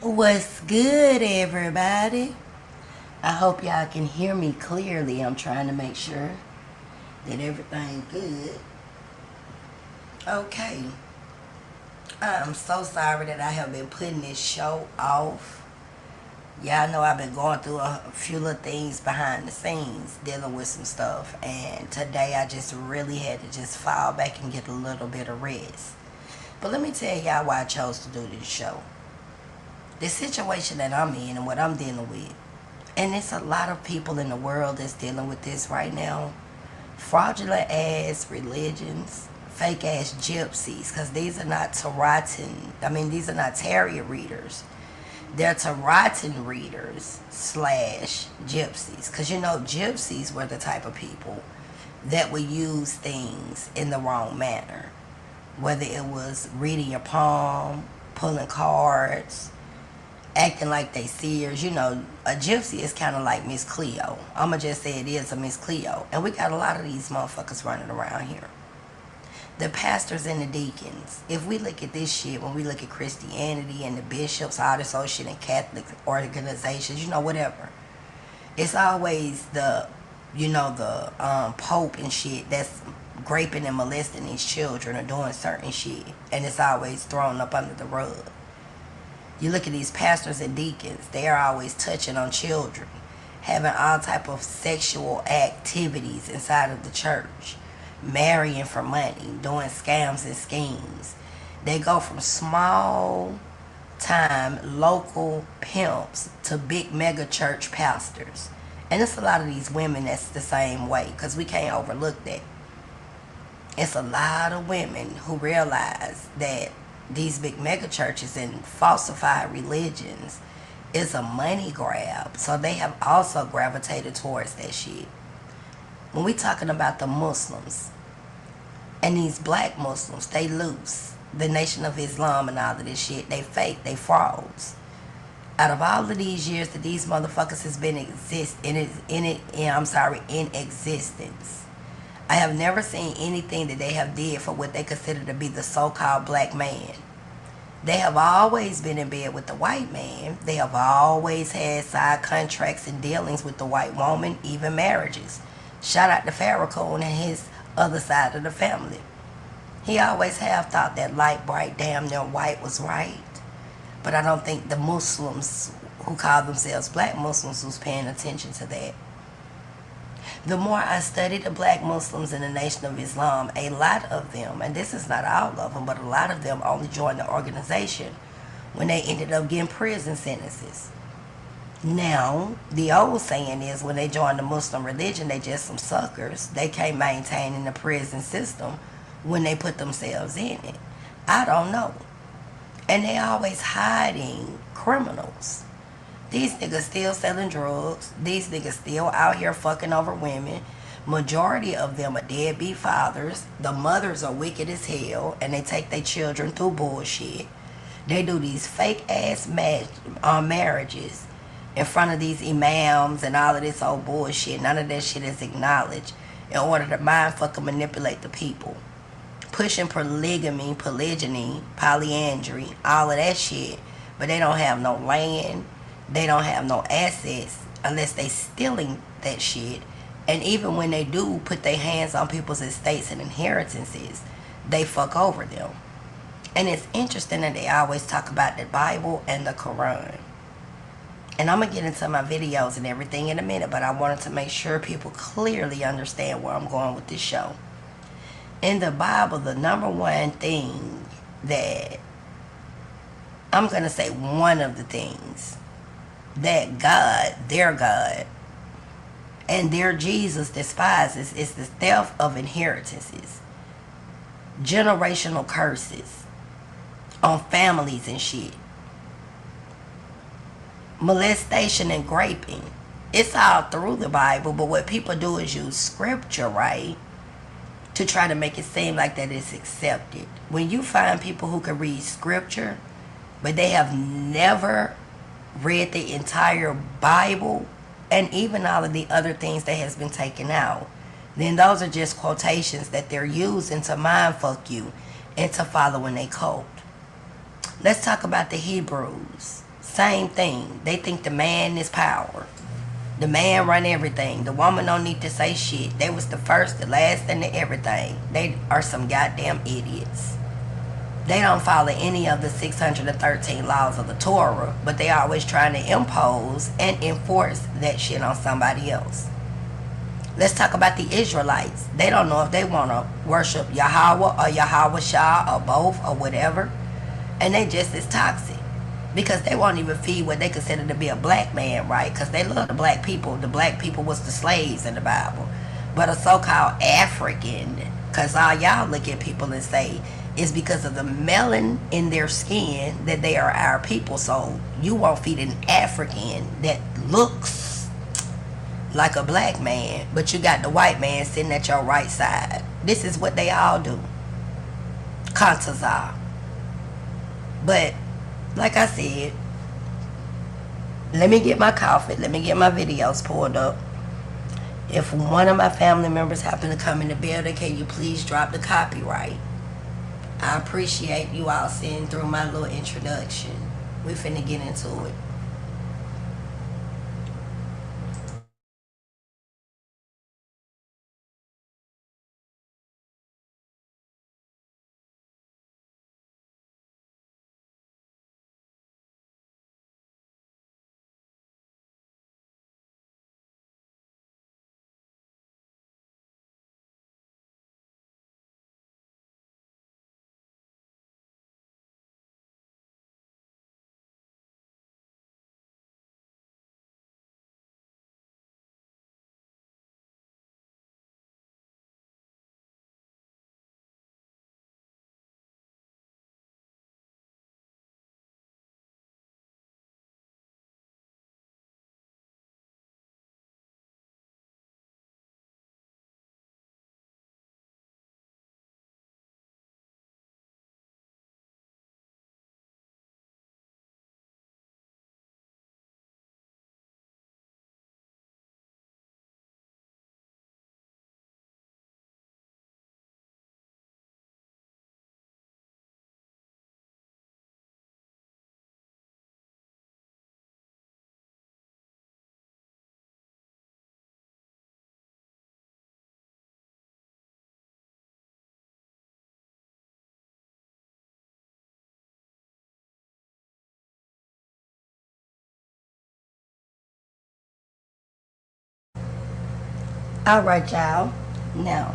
What's good, everybody? I hope y'all can hear me clearly. I'm trying to make sure that everything good. Okay. I'm so sorry that I have been putting this show off. Y'all know I've been going through a few little things behind the scenes, dealing with some stuff. And today I just really had to just fall back and get a little bit of rest. But let me tell y'all why I chose to do this show. The situation that I'm in and what I'm dealing with. And it's a lot of people in the world that's dealing with this right now. Fraudulent ass religions, fake ass gypsies, because these are not these are not tarot readers. They're Tarooten readers slash gypsies. Because gypsies were the type of people that would use things in the wrong manner. Whether it was reading your palm, pulling cards, acting like they seers. A gypsy is kind of like Miss Cleo. I'ma just say it is a Miss Cleo. And we got a lot of these motherfuckers running around here. The pastors and the deacons. If we look at this shit, when we look at Christianity and the bishops, all this old shit, and Catholic organizations, whatever. It's always the Pope and shit that's raping and molesting these children or doing certain shit. And it's always thrown up under the rug. You look at these pastors and deacons, they are always touching on children, having all type of sexual activities inside of the church, marrying for money, doing scams and schemes. They go from small time local pimps to big mega church pastors. And it's a lot of these women that's the same way, because we can't overlook that. It's a lot of women who realize that these big mega churches and falsified religions is a money grab. So they have also gravitated towards that shit. When we talking about the Muslims and these black Muslims, they loose. The Nation of Islam and all of this shit, they fake, they frauds. Out of all of these years that these motherfuckers has been in existence, I have never seen anything that they have did for what they consider to be the so-called black man. They have always been in bed with the white man. They have always had side contracts and dealings with the white woman, even marriages. Shout out to Farrakhan and his other side of the family. He always have thought that light, bright, damn near white was right. But I don't think the Muslims who call themselves black Muslims was paying attention to that. The more I study the black Muslims in the Nation of Islam, a lot of them, and this is not all of them, but a lot of them only joined the organization when they ended up getting prison sentences. Now, the old saying is when they join the Muslim religion, they just some suckers. They can't maintain in the prison system when they put themselves in it. I don't know. And they always hiding criminals. These niggas still selling drugs. These niggas still out here fucking over women. Majority of them are deadbeat fathers. The mothers are wicked as hell, and they take their children through bullshit. They do these fake ass marriages in front of these imams and all of this old bullshit. None of that shit is acknowledged in order to mind fuck and manipulate the people. Pushing polygamy, polygyny, polyandry, all of that shit, but they don't have no land. They don't have no assets unless they stealing that shit. And even when they do put their hands on people's estates and inheritances, they fuck over them. And it's interesting that they always talk about the Bible and the Quran. And I'm going to get into my videos and everything in a minute, but I wanted to make sure people clearly understand where I'm going with this show. In the Bible, the number one thing that, I'm going to say one of the things that their God, and their Jesus despises is the theft of inheritances, generational curses on families and shit, molestation and raping. It's all through the Bible, but what people do is use scripture, right, to try to make it seem like that it's accepted. When you find people who can read scripture, but they have never read the entire Bible and even all of the other things that has been taken out, then those are just quotations that they're using to mind fuck you into following a cult. Let's talk about the Hebrews. Same thing. They think the man is power. The man run everything. The woman don't need to say shit. They was the first, the last, and the everything. They are some goddamn idiots. They don't follow any of the 613 laws of the Torah, but they always trying to impose and enforce that shit on somebody else. Let's talk about the Israelites. They don't know if they want to worship Yahweh or Yahweh Shah or both or whatever. And they just as toxic. Because they won't even feed what they consider to be a black man, right? Because they love the black people. The black people was the slaves in the Bible. But a so-called African, because all y'all look at people and say, it's because of the melanin in their skin that they are our people. So you won't feed an African that looks like a black man, but you got the white man sitting at your right side. This is what they all do. Kantazar. But like I said, let me get my coffee. Let me get my videos pulled up. If one of my family members happen to come in the building, can you please drop the copyright? I appreciate you all seeing through my little introduction. We finna get into it. Alright, y'all. Now,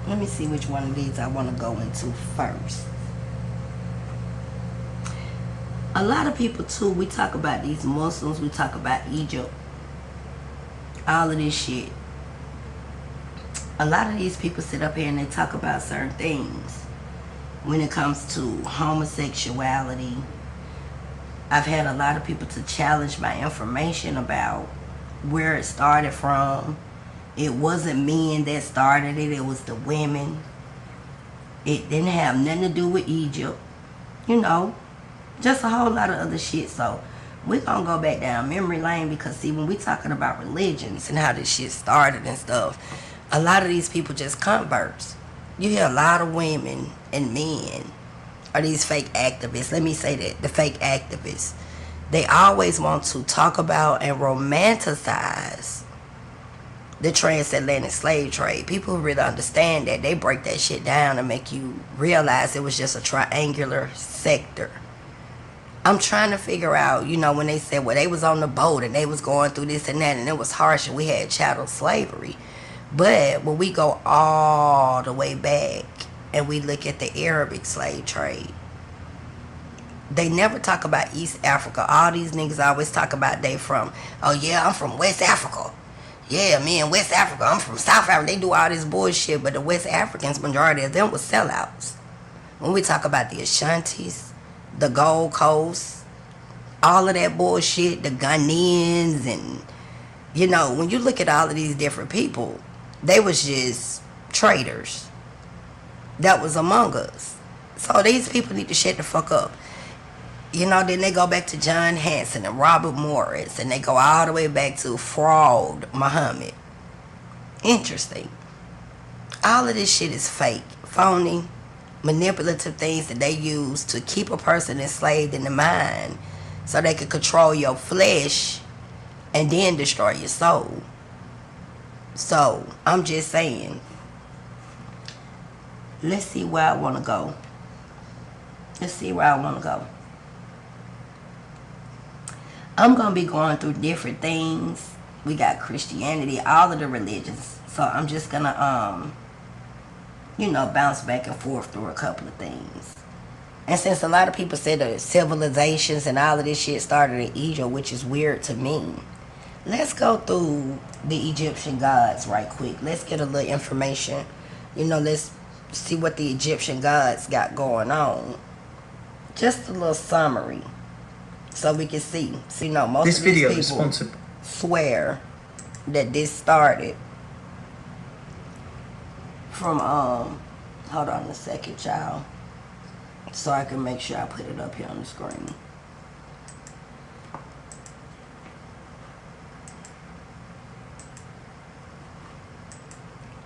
let me see which one of these I want to go into first. A lot of people too, we talk about these Muslims, we talk about Egypt, all of this shit. A lot of these people sit up here and they talk about certain things when it comes to homosexuality. I've had a lot of people to challenge my information about where it started from. It wasn't men that started it, it was the women. It didn't have nothing to do with Egypt. You know, just a whole lot of other shit. So we're gonna go back down memory lane, because see, when we talking about religions and how this shit started and stuff, a lot of these people just converts. You hear a lot of women and men are these fake activists. Let me say that, the fake activists. They always want to talk about and romanticize the transatlantic slave trade. People who really understand that, they break that shit down and make you realize it was just a triangular sector. I'm trying to figure out, you know, when they said, well, they was on the boat and they was going through this and that and it was harsh and we had chattel slavery. But when we go all the way back and we look at the Arabic slave trade, they never talk about East Africa. All these niggas always talk about they from, oh yeah, I'm from West Africa. Yeah, me in West Africa. I'm from South Africa. They do all this bullshit, but the West Africans, majority of them was sellouts. When we talk about the Ashantis, the Gold Coast, all of that bullshit, the Ghanaians, and, you know, when you look at all of these different people, they was just traders that was among us. So these people need to shut the fuck up. You know, then they go back to John Hanson and Robert Morris, and they go all the way back to Fraud Muhammad. Interesting. All of this shit is fake, phony, manipulative things that they use to keep a person enslaved in the mind so they could control your flesh and then destroy your soul. So I'm just saying, let's see where I want to go. Let's see where I want to go. I'm going to be going through different things. We got Christianity, all of the religions. So I'm just going to, bounce back and forth through a couple of things. And since a lot of people said the civilizations and all of this shit started in Egypt, which is weird to me, let's go through the Egyptian gods right quick. Let's get a little information. Let's see what the Egyptian gods got going on. Just a little summary, so we can see. So, most this of these video people is sponsored. Swear that this started from hold on a second, child, so I can make sure I put it up here on the screen.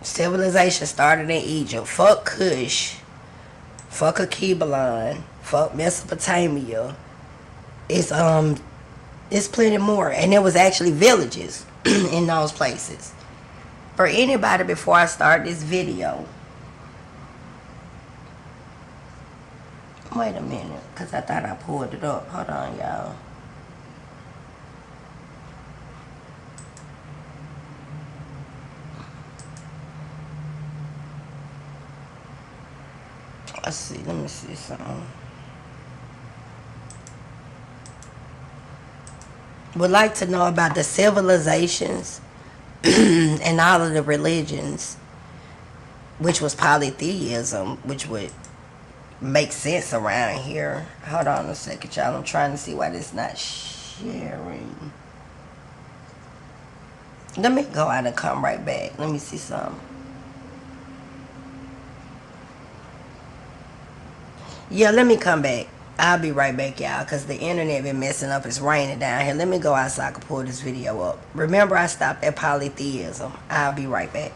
Civilization started in Egypt. Fuck Kush. Fuck Akebalon. Fuck Mesopotamia. It's plenty more. And there was actually villages in those places. For anybody, before I start this video, wait a minute, because I thought I pulled it up. Hold on, y'all. Let's see. Let me see something. Would like to know about the civilizations and all of the religions, which was polytheism, which would make sense around here. Hold on a second, y'all. I'm trying to see why this not sharing. Let me go out and come right back. Let me see something. Yeah, let me come back. I'll be right back, y'all, because the internet been messing up. It's raining down here. Let me go outside so I can pull this video up. Remember, I stopped at polytheism. I'll be right back.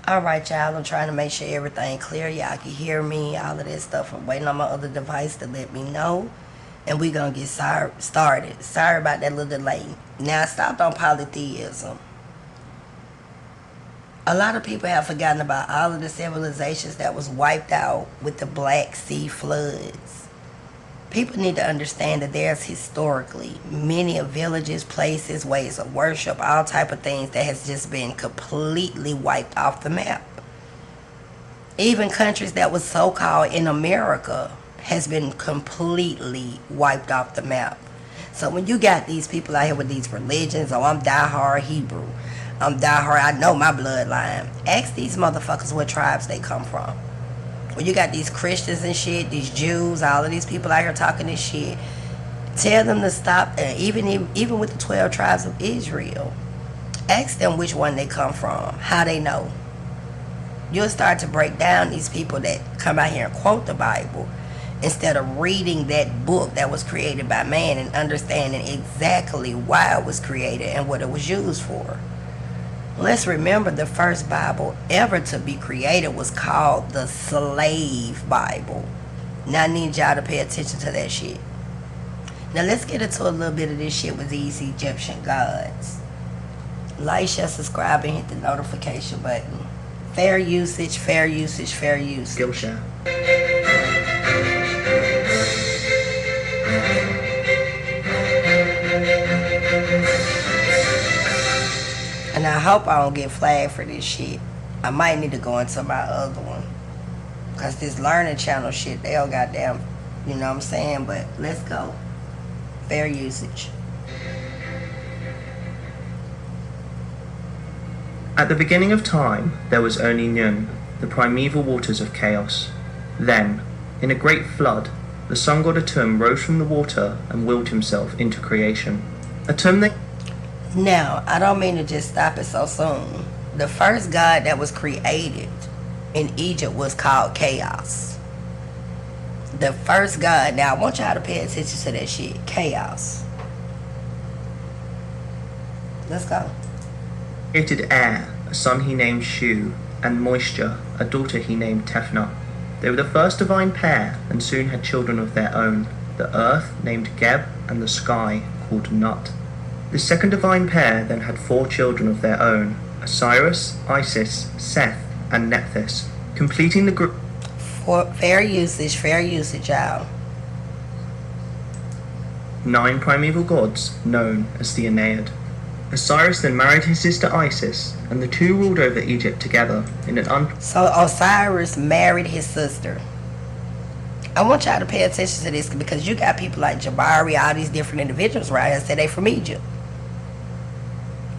All right, y'all. I'm trying to make sure everything clear. Y'all can hear me. All of this stuff. I'm waiting on my other device to let me know. And we're going to get started. Sorry about that little delay. Now, I stopped on polytheism. A lot of people have forgotten about all of the civilizations that was wiped out with the Black Sea floods. People need to understand that there's historically many of villages, places, ways of worship, all type of things that has just been completely wiped off the map. Even countries that was so-called in America has been completely wiped off the map. So when you got these people out here with these religions, oh, I'm diehard Hebrew, I'm diehard. I know my bloodline. Ask these motherfuckers what tribes they come from. When you got these Christians and shit, these Jews, all of these people out here talking this shit, tell them to stop. Even with the 12 tribes of Israel, ask them which one they come from, how they know. You'll start to break down these people that come out here and quote the Bible instead of reading that book that was created by man and understanding exactly why it was created and what it was used for. Let's remember the first Bible ever to be created was called the Slave Bible. Now I need y'all to pay attention to that shit. Now let's get into a little bit of this shit with these Egyptian gods. Like, share, subscribe, and hit the notification button. Fair usage, fair usage, fair usage. Skillshare. And I hope I don't get flagged for this shit. I might need to go into my other one. Because this learning channel shit, they all goddamn, you know what I'm saying? But let's go. Fair usage. At the beginning of time, there was only Nyun, the primeval waters of chaos. Then, in a great flood, the sun god Atum rose from the water and willed himself into creation. Atum then... Now, I don't mean to just stop it so soon. The first god that was created in Egypt was called Chaos. The first god, now I want y'all to pay attention to that shit. Chaos. Let's go. Created air, a son he named Shu, and moisture, a daughter he named Tefnut. They were the first divine pair and soon had children of their own, the earth named Geb and the sky called Nut. The second divine pair then had 4 children of their own, Osiris, Isis, Seth, and Nephthys, completing the group. Fair usage, y'all. 9 primeval gods known as the Aeneid. Osiris then married his sister Isis, and the two ruled over Egypt together in an So Osiris married his sister. I want y'all to pay attention to this because you got people like Jabari, all these different individuals right here say they from Egypt.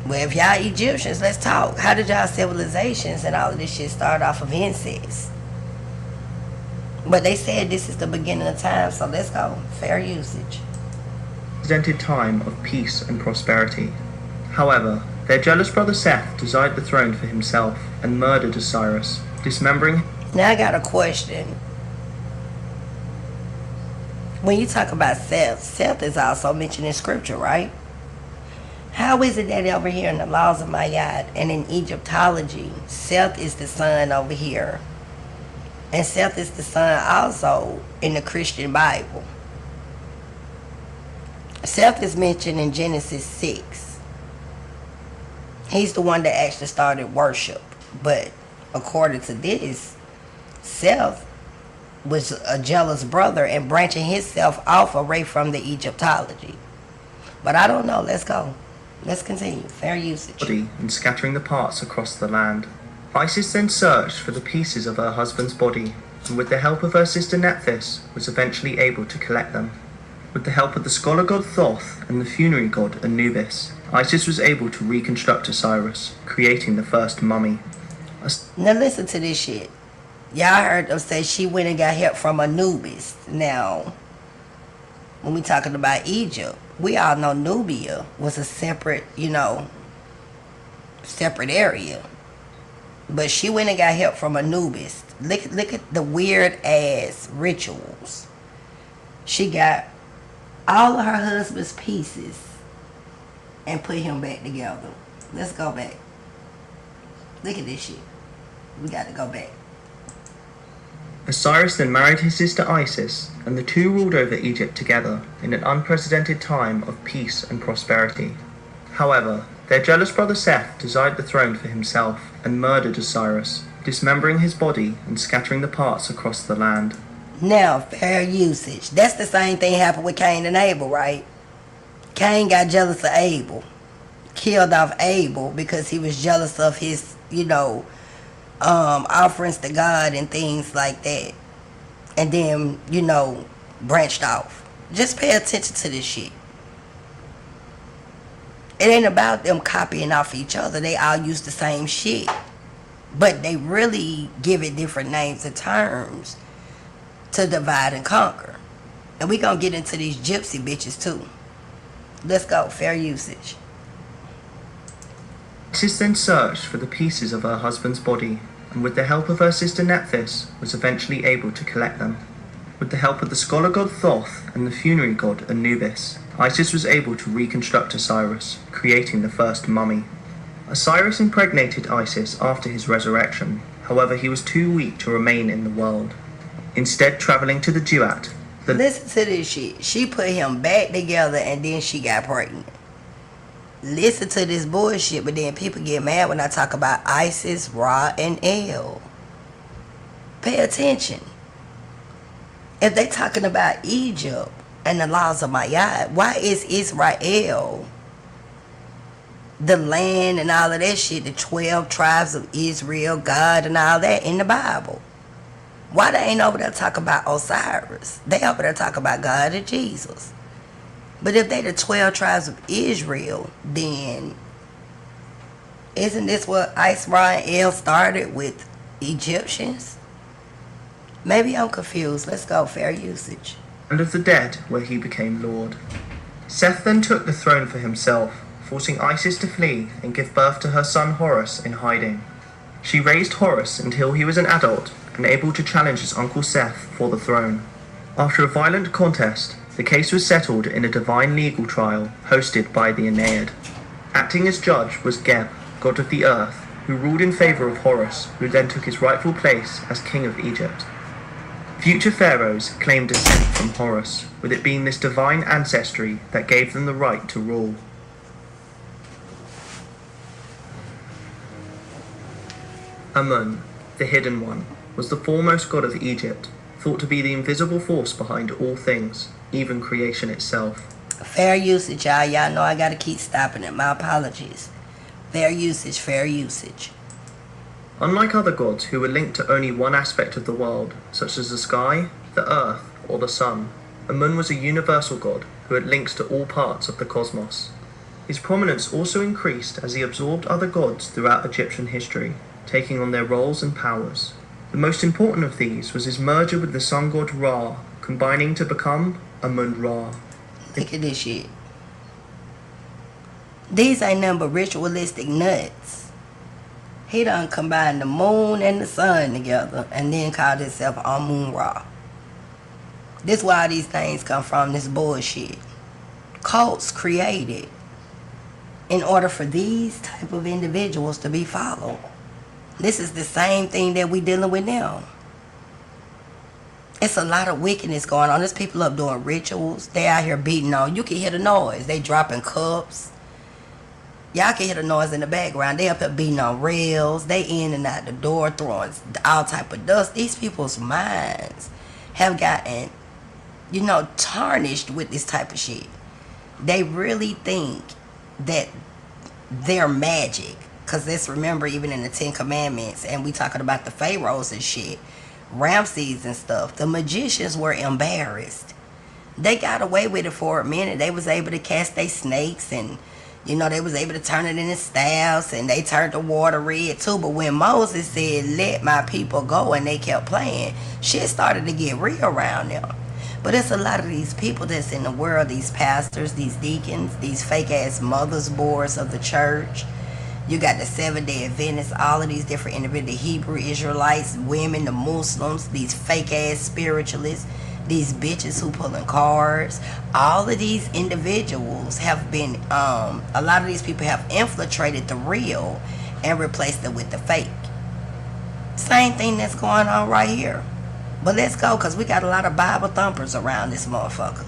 Well, if y'all Egyptians, let's talk. How did y'all civilizations and all of this shit start off of incest? But they said this is the beginning of time, so let's go. Fair usage. Unprecedented time of peace and prosperity. However, their jealous brother Seth desired the throne for himself and murdered Osiris, dismembering. Now I got a question. When you talk about Seth, Seth is also mentioned in scripture, right? How is it that over here in the laws of Mayat and in Egyptology, Seth is the son over here? And Seth is the son also in the Christian Bible. Seth is mentioned in Genesis 6. He's the one that actually started worship. But according to this, Seth was a jealous brother and branching himself off away from the Egyptology. But I don't know. Let's go. Let's continue. Fair usage. Body and scattering the parts across the land. Isis then searched for the pieces of her husband's body, and with the help of her sister Nephthys, was eventually able to collect them. With the help of the scholar god Thoth and the funerary god Anubis, Isis was able to reconstruct Osiris, creating the first mummy. Now listen to this shit. Y'all heard them say she went and got help from Anubis. Now, when we talking about Egypt, we all know Nubia was a separate, separate area. But she went and got help from Anubis. Look at the weird ass rituals. She got all of her husband's pieces and put him back together. Let's go back. Look at this shit. We got to go back. Osiris then married his sister Isis, and the two ruled over Egypt together in an unprecedented time of peace and prosperity. However, their jealous brother Seth desired the throne for himself and murdered Osiris, dismembering his body and scattering the parts across the land. Now, fair usage. That's the same thing happened with Cain and Abel, right? Cain got jealous of Abel. Killed off Abel because he was jealous of his, offerings to God and things like that. And then, branched off. Just pay attention to this shit. It ain't about them copying off each other. They all use the same shit. But they really give it different names and terms to divide and conquer. And we gonna get into these gypsy bitches too. Let's go. Fair usage. Isis then searched for the pieces of her husband's body, and with the help of her sister Nephthys, was eventually able to collect them. With the help of the scholar god Thoth and the funerary god Anubis, Isis was able to reconstruct Osiris, creating the first mummy. Osiris impregnated Isis after his resurrection, however he was too weak to remain in the world. Instead travelling to the Duat, Listen to this shit. She put him back together and then she got pregnant. Listen to this bullshit, but then people get mad when I talk about Isis, Ra, and El. Pay attention. If they talking about Egypt and the laws of Ma'at, why is Israel, the land and all of that shit, the 12 tribes of Israel, God and all that in the Bible? Why they ain't over there talking about Osiris? They over there talking about God and Jesus. But if they the 12 tribes of Israel, then isn't this what Isis, Ra, and El started with Egyptians? Maybe I'm confused. Let's go. Fair usage. and of the dead, where he became lord. Seth then took the throne for himself, forcing Isis to flee and give birth to her son Horus in hiding. She raised Horus until he was an adult and able to challenge his uncle Seth for the throne. After a violent contest, the case was settled in a divine legal trial hosted by the Aeneid. Acting as judge was Geb, god of the earth, who ruled in favour of Horus, who then took his rightful place as king of Egypt. Future pharaohs claimed descent from Horus, with it being this divine ancestry that gave them the right to rule. Amun, the Hidden One, was the foremost god of Egypt, thought to be the invisible force behind all things, even creation itself. Fair usage, y'all. Y'all know I gotta keep stopping it. My apologies. Fair usage, fair usage. Unlike other gods who were linked to only one aspect of the world, such as the sky, the earth, or the sun, Amun was a universal god who had links to all parts of the cosmos. His prominence also increased as he absorbed other gods throughout Egyptian history, taking on their roles and powers. The most important of these was his merger with the sun god Ra, combining to become Amun-Ra. Look at this shit. These ain't nothing but ritualistic nuts. He done combined the moon and the sun together and then called himself Amun-Ra. This why these things come from, this bullshit. Cults created in order for these type of individuals to be followed. This is the same thing that we dealing with now. It's a lot of wickedness going on. There's people up doing rituals. They out here beating on. You can hear the noise. They dropping cups. Y'all can hear the noise in the background. They up here beating on rails. They in and out the door throwing all type of dust. These people's minds have gotten, tarnished with this type of shit. They really think that they're magic. Because let's remember, even in the 10 Commandments, and we talking about the pharaohs and shit, Ramses and stuff, the magicians were embarrassed. They got away with it for a minute. They was able to cast their snakes and, they was able to turn it into staffs and they turned the water red too. But when Moses said, let my people go, and they kept playing, shit started to get real around them. But it's a lot of these people that's in the world, these pastors, these deacons, these fake ass mothers boards of the church. You got the 7-Day Adventists, all of these different individuals, the Hebrew Israelites, women, the Muslims, these fake ass spiritualists, these bitches who pulling cars. All of these individuals have been, a lot of these people have infiltrated the real and replaced it with the fake. Same thing that's going on right here. But let's go, because we got a lot of Bible thumpers around this motherfucker.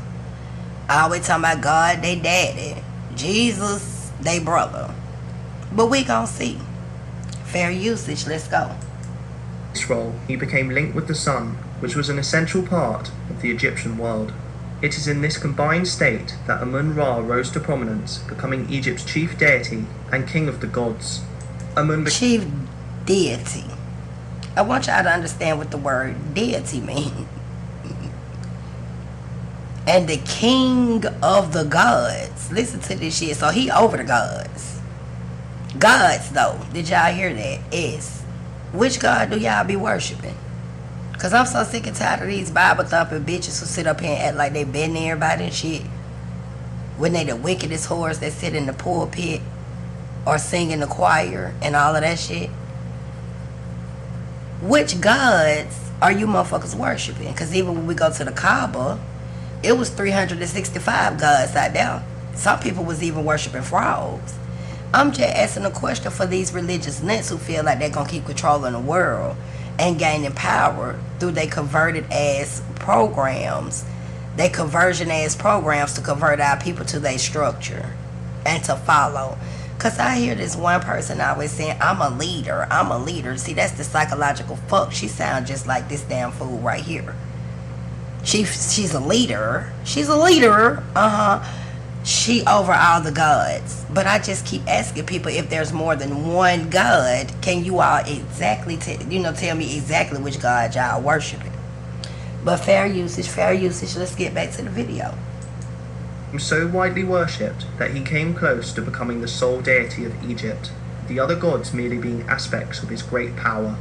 Always talking about God, they daddy. Jesus, they brother. But we gon' see. Fair usage, let's go. In this role, he became linked with the sun, which was an essential part of the Egyptian world. It is in this combined state that Amun-Ra rose to prominence, becoming Egypt's chief deity and king of the gods. Chief deity. I want y'all to understand what the word deity means. And the king of the gods. Listen to this shit. So he over the gods. Gods though. Did y'all hear that? Is. Which God do y'all be worshiping? Cause I'm so sick and tired of these Bible thumping bitches who sit up here and act like they been there everybody and shit. When they the wickedest whores that sit in the pulpit or sing in the choir and all of that shit. Which gods are you motherfuckers worshiping? Cause even when we go to the Kaaba, it was 365 gods out there. Some people was even worshiping frogs. I'm just asking a question for these religious nuts who feel like they're gonna keep controlling the world and gaining power through they converted ass programs, they conversion ass programs to convert our people to their structure and to follow. Cause I hear this one person always saying, I'm a leader, I'm a leader. See, that's the psychological fuck. She sounds just like this damn fool right here. She's a leader. She's a leader. She over all the gods. But I just keep asking people, if there's more than one God, can you all exactly tell me exactly which God y'all worshiping? But fair usage. Let's get back to the video. So widely worshipped that he came close to becoming the sole deity of Egypt, the other gods merely being aspects of his great power.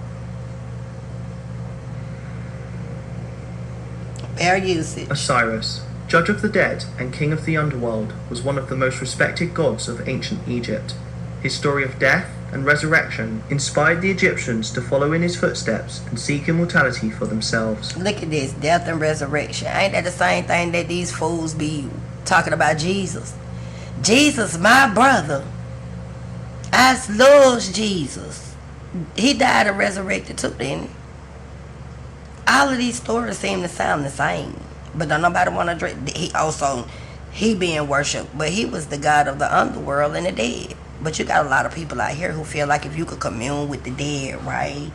Fair usage. Osiris, judge of the dead and king of the underworld, was one of the most respected gods of ancient Egypt. His story of death and resurrection inspired the Egyptians to follow in his footsteps and seek immortality for themselves. Look at this, death and resurrection. Ain't that the same thing that these fools be talking about Jesus? Jesus, my brother. I love Jesus. He died and resurrected too, didn't he? All of these stories seem to sound the same, but don't nobody want to drink. He being worshipped, but he was the god of the underworld and the dead. But you got a lot of people out here who feel like if you could commune with the dead, right?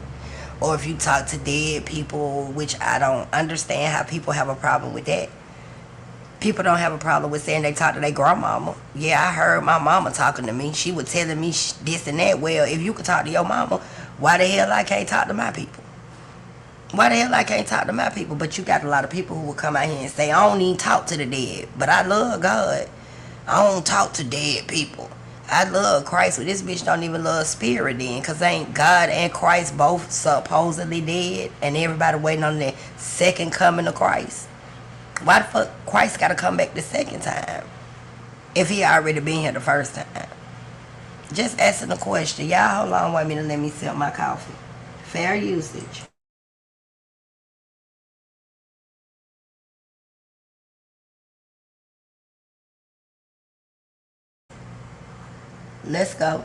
Or if you talk to dead people, which I don't understand how people have a problem with that. People don't have a problem with saying they talk to their grandmama. Yeah, I heard my mama talking to me. She was telling me this and that. Well, if you could talk to your mama, why the hell I can't talk to my people? Why the hell I can't talk to my people? But you got a lot of people who will come out here and say, I don't even talk to the dead, but I love God. I don't talk to dead people. I love Christ, but this bitch don't even love spirit then, because ain't God and Christ both supposedly dead, and everybody waiting on the second coming of Christ? Why the fuck Christ got to come back the second time if he already been here the first time? Just asking a question. Y'all hold on, wait a minute, let me sip my coffee. Fair usage. Let's go.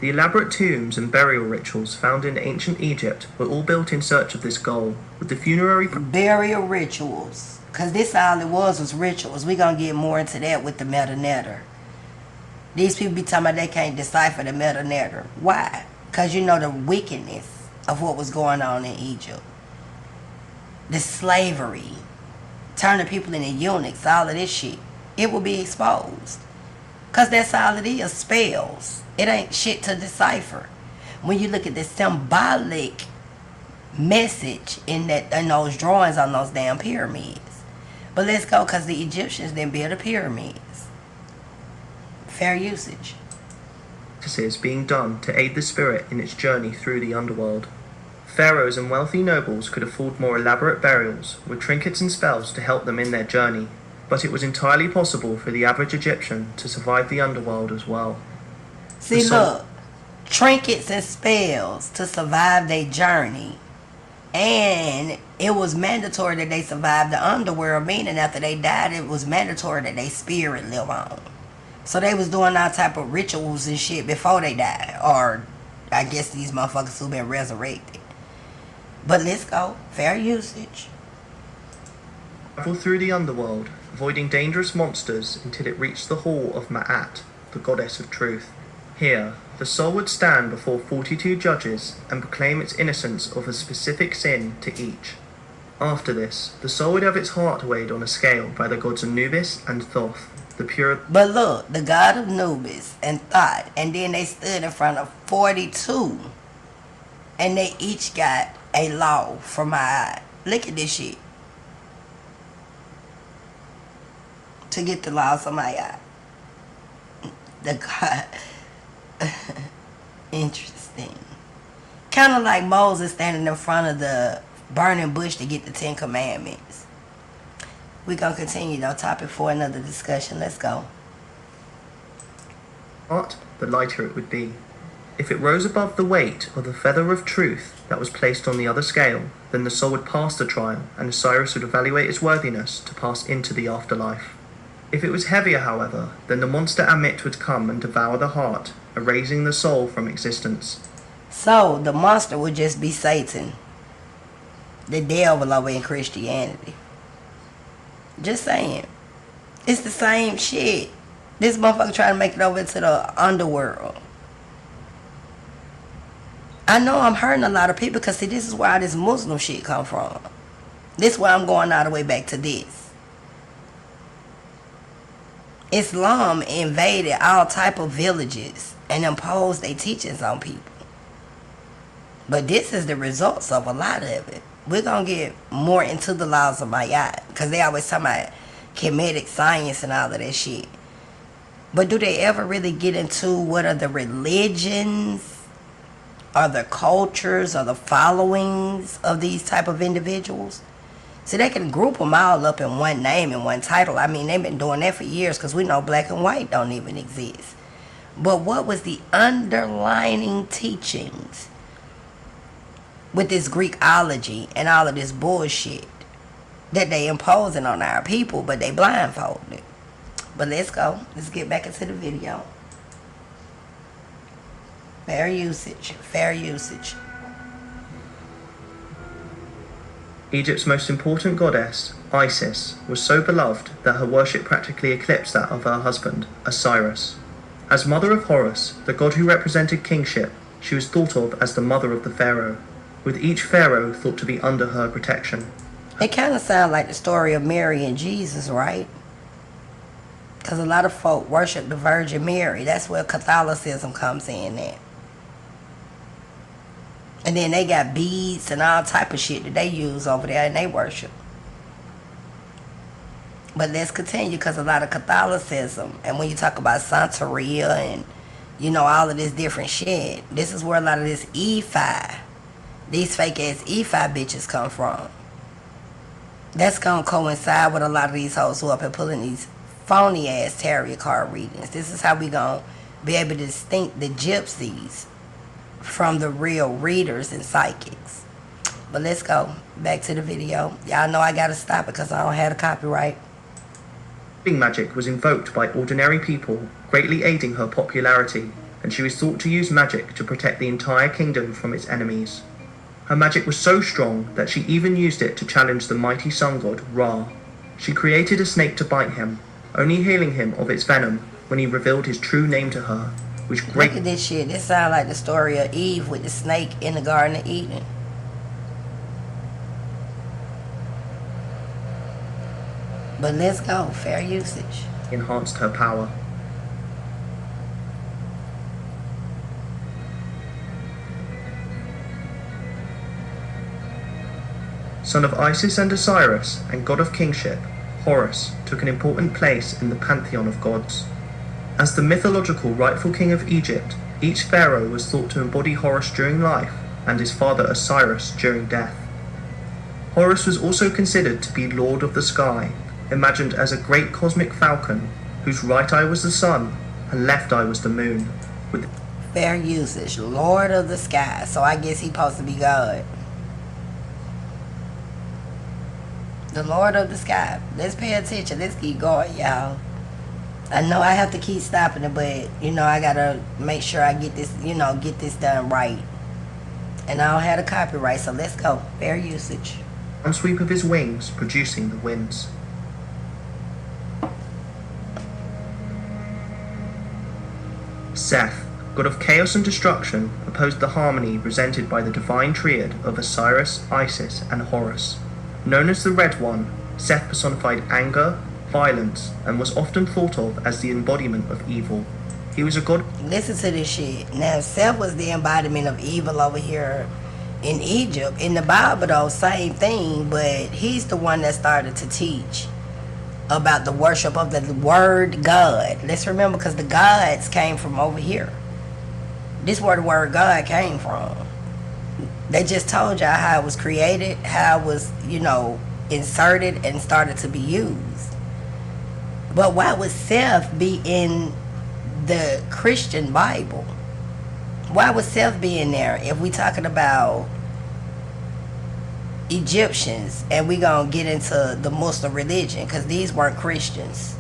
The elaborate tombs and burial rituals found in ancient Egypt were all built in search of this goal, with the funerary burial rituals. Because this all it was rituals. We're going to get more into that with the metanetter. These people be talking about they can't decipher the metanetter. Why? Because you know the wickedness of what was going on in Egypt. The slavery. Turning people into eunuchs. All of this shit. It will be exposed. Because that's all it is. Spells. It ain't shit to decipher. When you look at the symbolic message in those drawings on those damn pyramids. But let's go, because the Egyptians didn't build the pyramids. Fair usage. practices being done to aid the spirit in its journey through the underworld. Pharaohs and wealthy nobles could afford more elaborate burials with trinkets and spells to help them in their journey, but it was entirely possible for the average Egyptian to survive the underworld as well. See, look, trinkets and spells to survive their journey. And it was mandatory that they survive the underworld, meaning after they died, it was mandatory that their spirit live on. So they was doing all type of rituals and shit before they died. Or I guess these motherfuckers who been resurrected. But let's go. Fair usage. Travel through the underworld, avoiding dangerous monsters until it reached the hall of Ma'at, the goddess of truth. Here, the soul would stand before 42 judges and proclaim its innocence of a specific sin to each. After this, the soul would have its heart weighed on a scale by the gods Anubis and Thoth, the pure... But look, the god of Anubis and Thoth, and then they stood in front of 42, and they each got a law from Ma'at. Look at this shit. to get the laws of Maya. The God. Interesting. Kind of like Moses standing in front of the burning bush to get the 10 Commandments. We're going to continue though. Topic for another discussion. Let's go. Heart, the lighter it would be. If it rose above the weight of the feather of truth that was placed on the other scale, then the soul would pass the trial, and Osiris would evaluate its worthiness to pass into the afterlife. If it was heavier, however, then the monster Amit would come and devour the heart, erasing the soul from existence. So, the monster would just be Satan. The devil over in Christianity. Just saying. It's the same shit. This motherfucker trying to make it over into the underworld. I know I'm hurting a lot of people because, see, this is where all this Muslim shit come from. This is why I'm going all the way back to this. Islam invaded all type of villages and imposed their teachings on people. But this is the results of a lot of it. We're going to get more into the laws of Mayat because they always talk about kinetic science and all of that shit. But do they ever really get into what are the religions or the cultures or the followings of these type of individuals? See, they can group them all up in one name and one title. I mean, they've been doing that for years because we know black and white don't even exist. But what was the underlining teachings with this Greekology and all of this bullshit that they imposing on our people, but they blindfolded? But let's go. Let's get back into the video. Fair usage. Fair usage. Egypt's most important goddess, Isis, was so beloved that her worship practically eclipsed that of her husband, Osiris. As mother of Horus, the god who represented kingship, she was thought of as the mother of the pharaoh, with each pharaoh thought to be under her protection. It kind of sounds like the story of Mary and Jesus, right? Because a lot of folk worship the Virgin Mary. That's where Catholicism comes in at. And then they got beads and all type of shit that they use over there and they worship. But let's continue because a lot of Catholicism, and when you talk about Santeria and, you know, all of this different shit, this is where a lot of this E.F.I, these fake ass E.F.I bitches come from. That's going to coincide with a lot of these hoes who up here pulling these phony ass tarot card readings. This is how we going to be able to distinct the gypsies from the real readers and psychics. But let's go back to the video. Y'all know I gotta stop it because I don't have the copyright. Magic was invoked by ordinary people, greatly aiding her popularity, and she was thought to use magic to protect the entire kingdom from its enemies. Her magic was so strong that she even used it to challenge the mighty sun god Ra. She created a snake to bite him, only healing him of its venom when he revealed his true name to her. Look at this shit. This sounds like the story of Eve with the snake in the Garden of Eden. But let's go. Fair usage. Enhanced her power. Son of Isis and Osiris and god of kingship, Horus took an important place in the pantheon of gods. As the mythological rightful king of Egypt, each pharaoh was thought to embody Horus during life and his father Osiris during death. Horus was also considered to be lord of the sky, imagined as a great cosmic falcon whose right eye was the sun and left eye was the moon. Fair usage, lord of the sky. So I guess he's supposed to be God. The lord of the sky. Let's pay attention. Let's keep going, y'all. I know I have to keep stopping it, but, you know, I gotta make sure I get this, you know, get this done right. And I don't have the copyright, so let's go. Fair usage. One sweep of his wings, producing the winds. Seth, god of chaos and destruction, opposed the harmony presented by the divine triad of Osiris, Isis, and Horus. Known as the Red One, Seth personified anger, violence, and was often thought of as the embodiment of evil. He was a god. Listen to this shit. Now, Seth was the embodiment of evil over here in Egypt. In the Bible, though, same thing, but he's the one that started to teach about the worship of the word God. Let's remember, because the gods came from over here. This where the word God came from. They just told y'all how it was created, how it was, inserted and started to be used. But why would Seth be in the Christian Bible? Why would Seth be in there if we talking about Egyptians and we gonna get into the Muslim religion? Because these weren't Christians.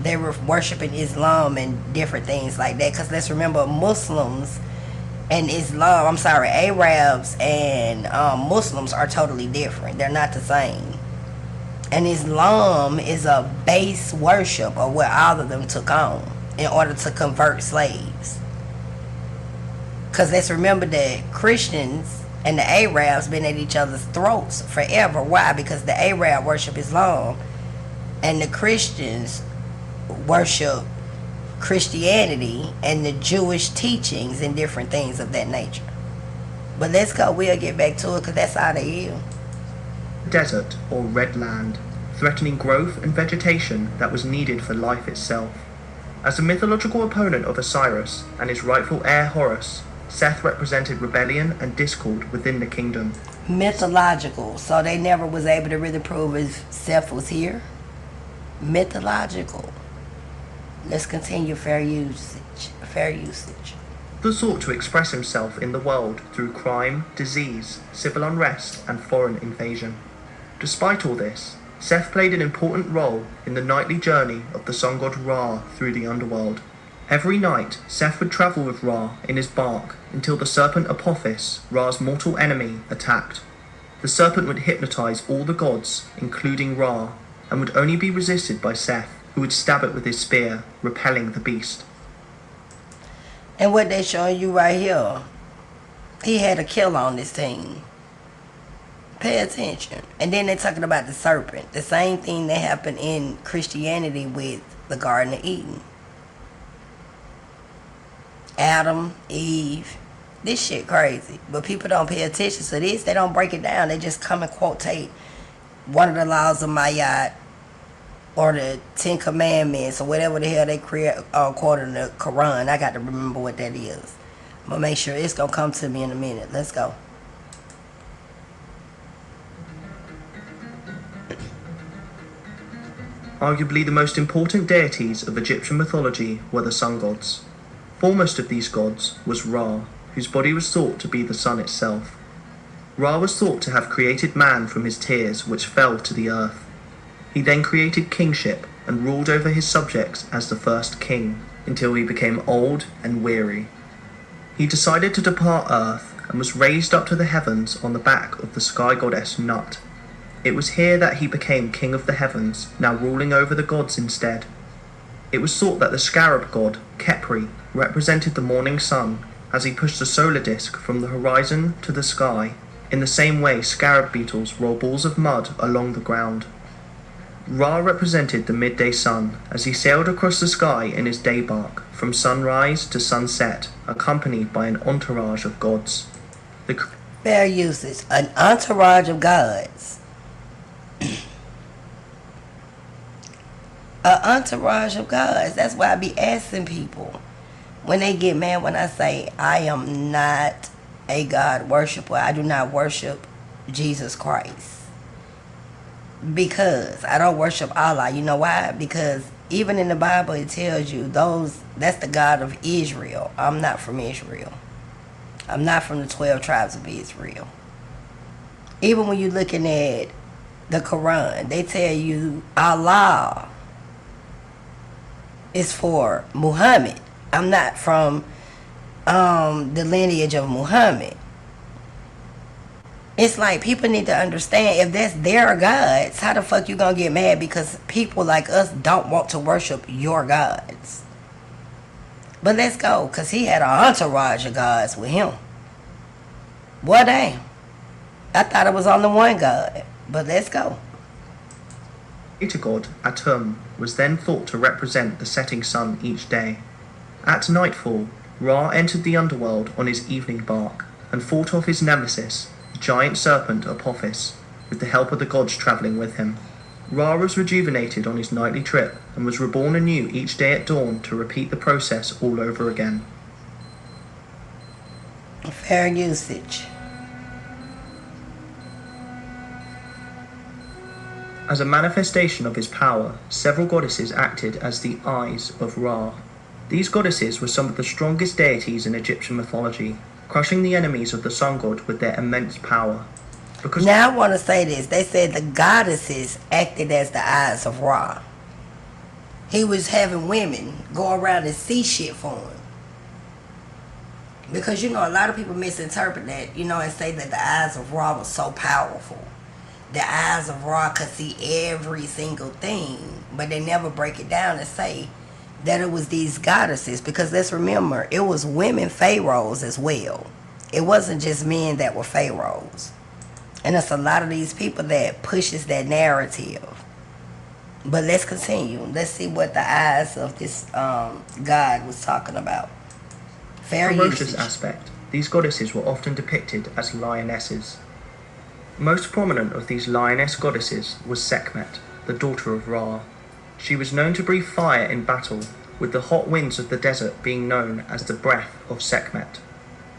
They were worshiping Islam and different things like that. Because let's remember, Muslims and Arabs and Muslims are totally different. They're not the same. And Islam is a base worship of what all of them took on in order to convert slaves. Because let's remember that Christians and the Arabs been at each other's throats forever. Why? Because the Arab worship Islam and the Christians worship Christianity and the Jewish teachings and different things of that nature. But let's go. We'll get back to it because that's how they is. Desert or red land, threatening growth and vegetation that was needed for life itself. As the mythological opponent of Osiris and his rightful heir Horus, Seth represented rebellion and discord within the kingdom. Mythological, so they never was able to really prove if Seth was here. Mythological. Let's continue fair usage. The sought to express himself in the world through crime, disease, civil unrest, and foreign invasion. Despite all this, Seth played an important role in the nightly journey of the sun god Ra through the underworld. Every night, Seth would travel with Ra in his bark until the serpent Apophis, Ra's mortal enemy, attacked. The serpent would hypnotize all the gods, including Ra, and would only be resisted by Seth, who would stab it with his spear, repelling the beast. And what they showing you right here, he had a kill on this team. Pay attention. And then they're talking about the serpent. The same thing that happened in Christianity with the Garden of Eden. Adam, Eve. This shit crazy. But people don't pay attention to this. They don't break it down. They just come and quotate one of the laws of Mayat or the 10 Commandments or whatever the hell they create quoting the Quran. I got to remember what that is. I'm going to make sure it's going to come to me in a minute. Let's go. Arguably the most important deities of Egyptian mythology were the sun gods. Foremost of these gods was Ra, whose body was thought to be the sun itself. Ra was thought to have created man from his tears which fell to the earth. He then created kingship and ruled over his subjects as the first king, until he became old and weary. He decided to depart earth and was raised up to the heavens on the back of the sky goddess Nut. It was here that he became king of the heavens, now ruling over the gods instead. It was thought that the scarab god, Khepri, represented the morning sun as he pushed the solar disk from the horizon to the sky, in the same way scarab beetles roll balls of mud along the ground. Ra represented the midday sun as he sailed across the sky in his day bark from sunrise to sunset, accompanied by an entourage of gods. Fair usage, an entourage of gods. An entourage of gods. That's why I be asking people when they get mad when I say I am not a God worshiper. I do not worship Jesus Christ. Because I don't worship Allah. You know why? Because even in the Bible it tells you that's the God of Israel. I'm not from Israel. I'm not from the 12 tribes of Israel. Even when you're looking at the Quran, they tell you Allah is for Muhammad. I'm not from the lineage of Muhammad. It's like people need to understand if that's their gods, how the fuck you gonna get mad because people like us don't want to worship your gods? But let's go, because he had an entourage of gods with him. Boy, damn. I thought it was only one god, but let's go. Creator god, Atum, was then thought to represent the setting sun each day. At nightfall, Ra entered the underworld on his evening bark and fought off his nemesis, the giant serpent Apophis, with the help of the gods travelling with him. Ra was rejuvenated on his nightly trip and was reborn anew each day at dawn to repeat the process all over again. Fair usage. As a manifestation of his power, several goddesses acted as the eyes of Ra. These goddesses were some of the strongest deities in Egyptian mythology, crushing the enemies of the sun god with their immense power. Because Now I want to say this. They said the goddesses acted as the eyes of Ra. He was having women go around and see shit for him. Because, a lot of people misinterpret that, and say that the eyes of Ra was so powerful. The eyes of Ra could see every single thing. But they never break it down and say that it was these goddesses. Because let's remember, it was women pharaohs as well. It wasn't just men that were pharaohs. And it's a lot of these people that pushes that narrative. But let's continue. Let's see what the eyes of this God was talking about. Fair ferocious usage. aspect, these goddesses were often depicted as lionesses. Most prominent of these lioness goddesses was Sekhmet, the daughter of Ra. She was known to breathe fire in battle, with the hot winds of the desert being known as the breath of Sekhmet.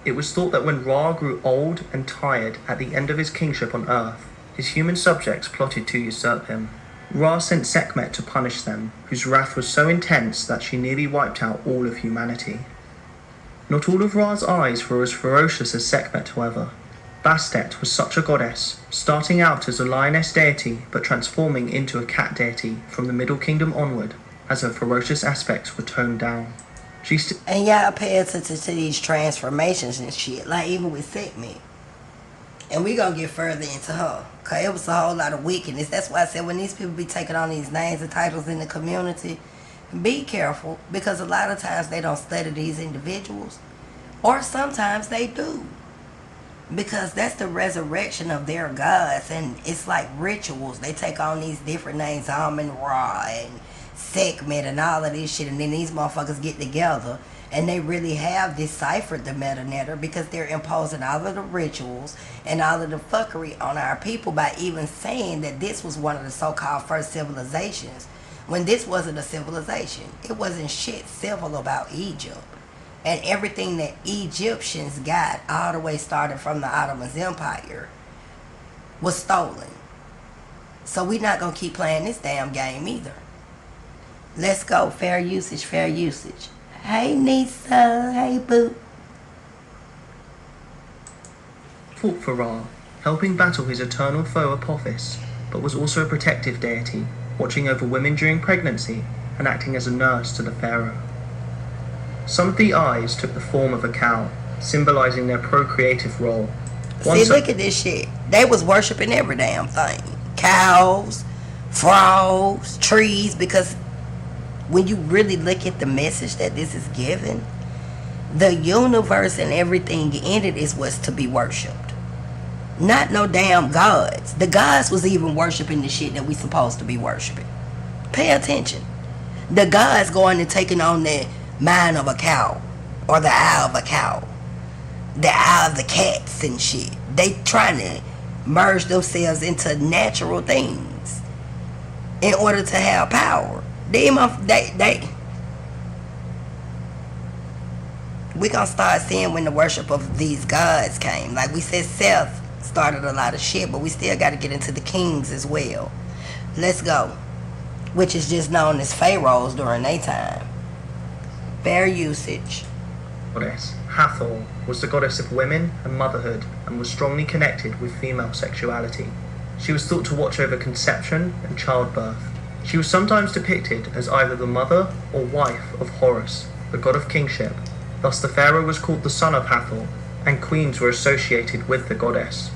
It was thought that when Ra grew old and tired at the end of his kingship on earth, his human subjects plotted to usurp him. Ra sent Sekhmet to punish them, whose wrath was so intense that she nearly wiped out all of humanity. Not all of Ra's eyes were as ferocious as Sekhmet, however. Bastet was such a goddess, starting out as a lioness deity but transforming into a cat deity from the Middle Kingdom onward, as her ferocious aspects were toned down. And y'all pay attention to these transformations and shit, like even with Sekhmet. And we gonna get further into her, cause it was a whole lot of wickedness. That's why I said when these people be taking on these names and titles in the community, be careful, because a lot of times they don't study these individuals, or sometimes they do, because that's the resurrection of their gods, and it's like rituals. They take on these different names, Amun Ra and Sekhmet and all of this shit, and then these motherfuckers get together and they really have deciphered the metanetter, because they're imposing all of the rituals and all of the fuckery on our people by even saying that this was one of the so-called first civilizations, when this wasn't a civilization. It wasn't shit civil about Egypt. And everything that Egyptians got, all the way started from the Ottoman Empire, was stolen. So we're not going to keep playing this damn game either. Let's go. Fair usage, fair usage. Hey, Nisa. Hey, boo. Fought for Ra, helping battle his eternal foe Apophis, but was also a protective deity, watching over women during pregnancy and acting as a nurse to the pharaoh. Some of the eyes took the form of a cow, symbolizing their procreative role. Look at this shit. They was worshiping every damn thing. Cows, frogs, trees, because when you really look at the message that this is given, the universe and everything in it is what's to be worshipped. Not no damn gods. The gods was even worshiping the shit that we supposed to be worshiping. Pay attention. The gods going and taking on the mind of a cow, or the eye of a cow, the eye of the cats and shit. They trying to merge themselves into natural things in order to have power. We gonna start seeing when the worship of these gods came. Like we said, Seth started a lot of shit, but we still got to get into the kings as well. Let's go. Which is just known as pharaohs during their time. Fair usage. Goddess Hathor was the goddess of women and motherhood, and was strongly connected with female sexuality. She was thought to watch over conception and childbirth. She was sometimes depicted as either the mother or wife of Horus, the god of kingship. Thus the pharaoh was called the son of Hathor, and queens were associated with the goddess.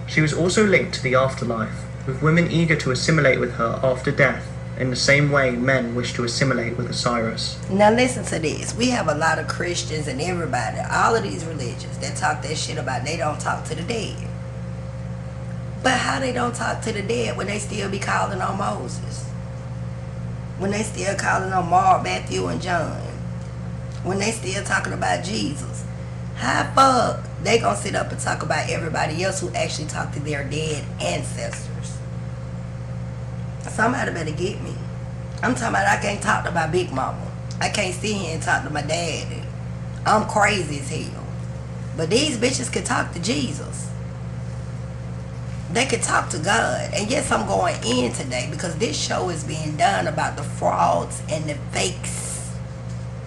She was also linked to the afterlife, with women eager to assimilate with her after death, in the same way men wish to assimilate with Osiris. Now listen to this. We have a lot of Christians and everybody, all of these religions, that talk that shit about they don't talk to the dead. But how they don't talk to the dead when they still be calling on Moses? When they still calling on Mark, Matthew, and John? When they still talking about Jesus? How fuck they gonna sit up and talk about everybody else who actually talked to their dead ancestors? Somebody better get me. I'm talking about I can't talk to my big mama. I can't sit here and talk to my daddy. I'm crazy as hell. But these bitches can talk to Jesus. They can talk to God. And yes, I'm going in today because this show is being done about the frauds and the fakes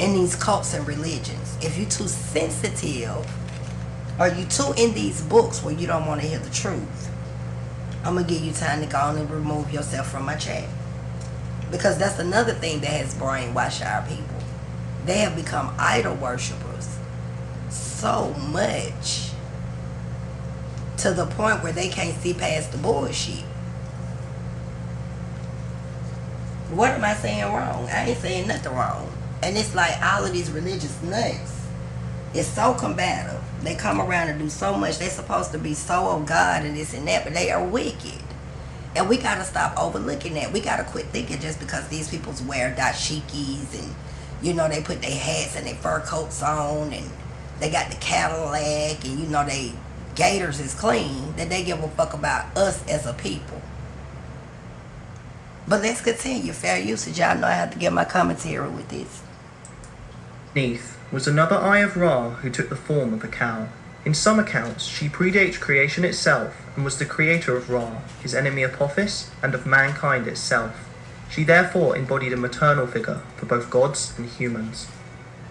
in these cults and religions. If you're too sensitive or you too in these books where you don't want to hear the truth, I'm going to give you time to go on and remove yourself from my chat. Because that's another thing that has brainwashed our people. They have become idol worshipers so much to the point where they can't see past the bullshit. What am I saying wrong? I ain't saying nothing wrong. And it's like all of these religious nuts. It's so combative. They come around and do so much. They're supposed to be so of God and this and that, but they are wicked. And we got to stop overlooking that. We got to quit thinking just because these people wear dashikis and, you know, they put their hats and their fur coats on and they got the Cadillac and, you know, they gators is clean, that they give a fuck about us as a people. But let's continue. Fair usage. Y'all know I have to get my commentary with this. Neith was another Eye of Ra who took the form of a cow. In some accounts, she predates creation itself and was the creator of Ra, his enemy Apophis, and of mankind itself. She therefore embodied a maternal figure for both gods and humans.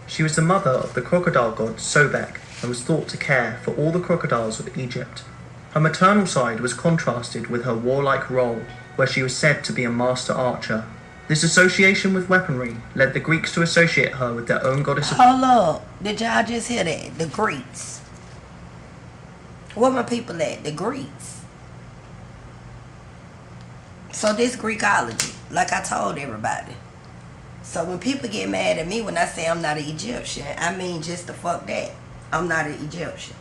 She was the mother of the crocodile god Sobek and was thought to care for all the crocodiles of Egypt. Her maternal side was contrasted with her warlike role, where she was said to be a master archer. This association with weaponry led the Greeks to associate her with their own goddess of... Hold up. Did y'all just hear that? The Greeks. Where my people at? The Greeks. So this Greekology, like I told everybody. So when people get mad at me when I say I'm not an Egyptian, I mean just the fuck that. I'm not an Egyptian.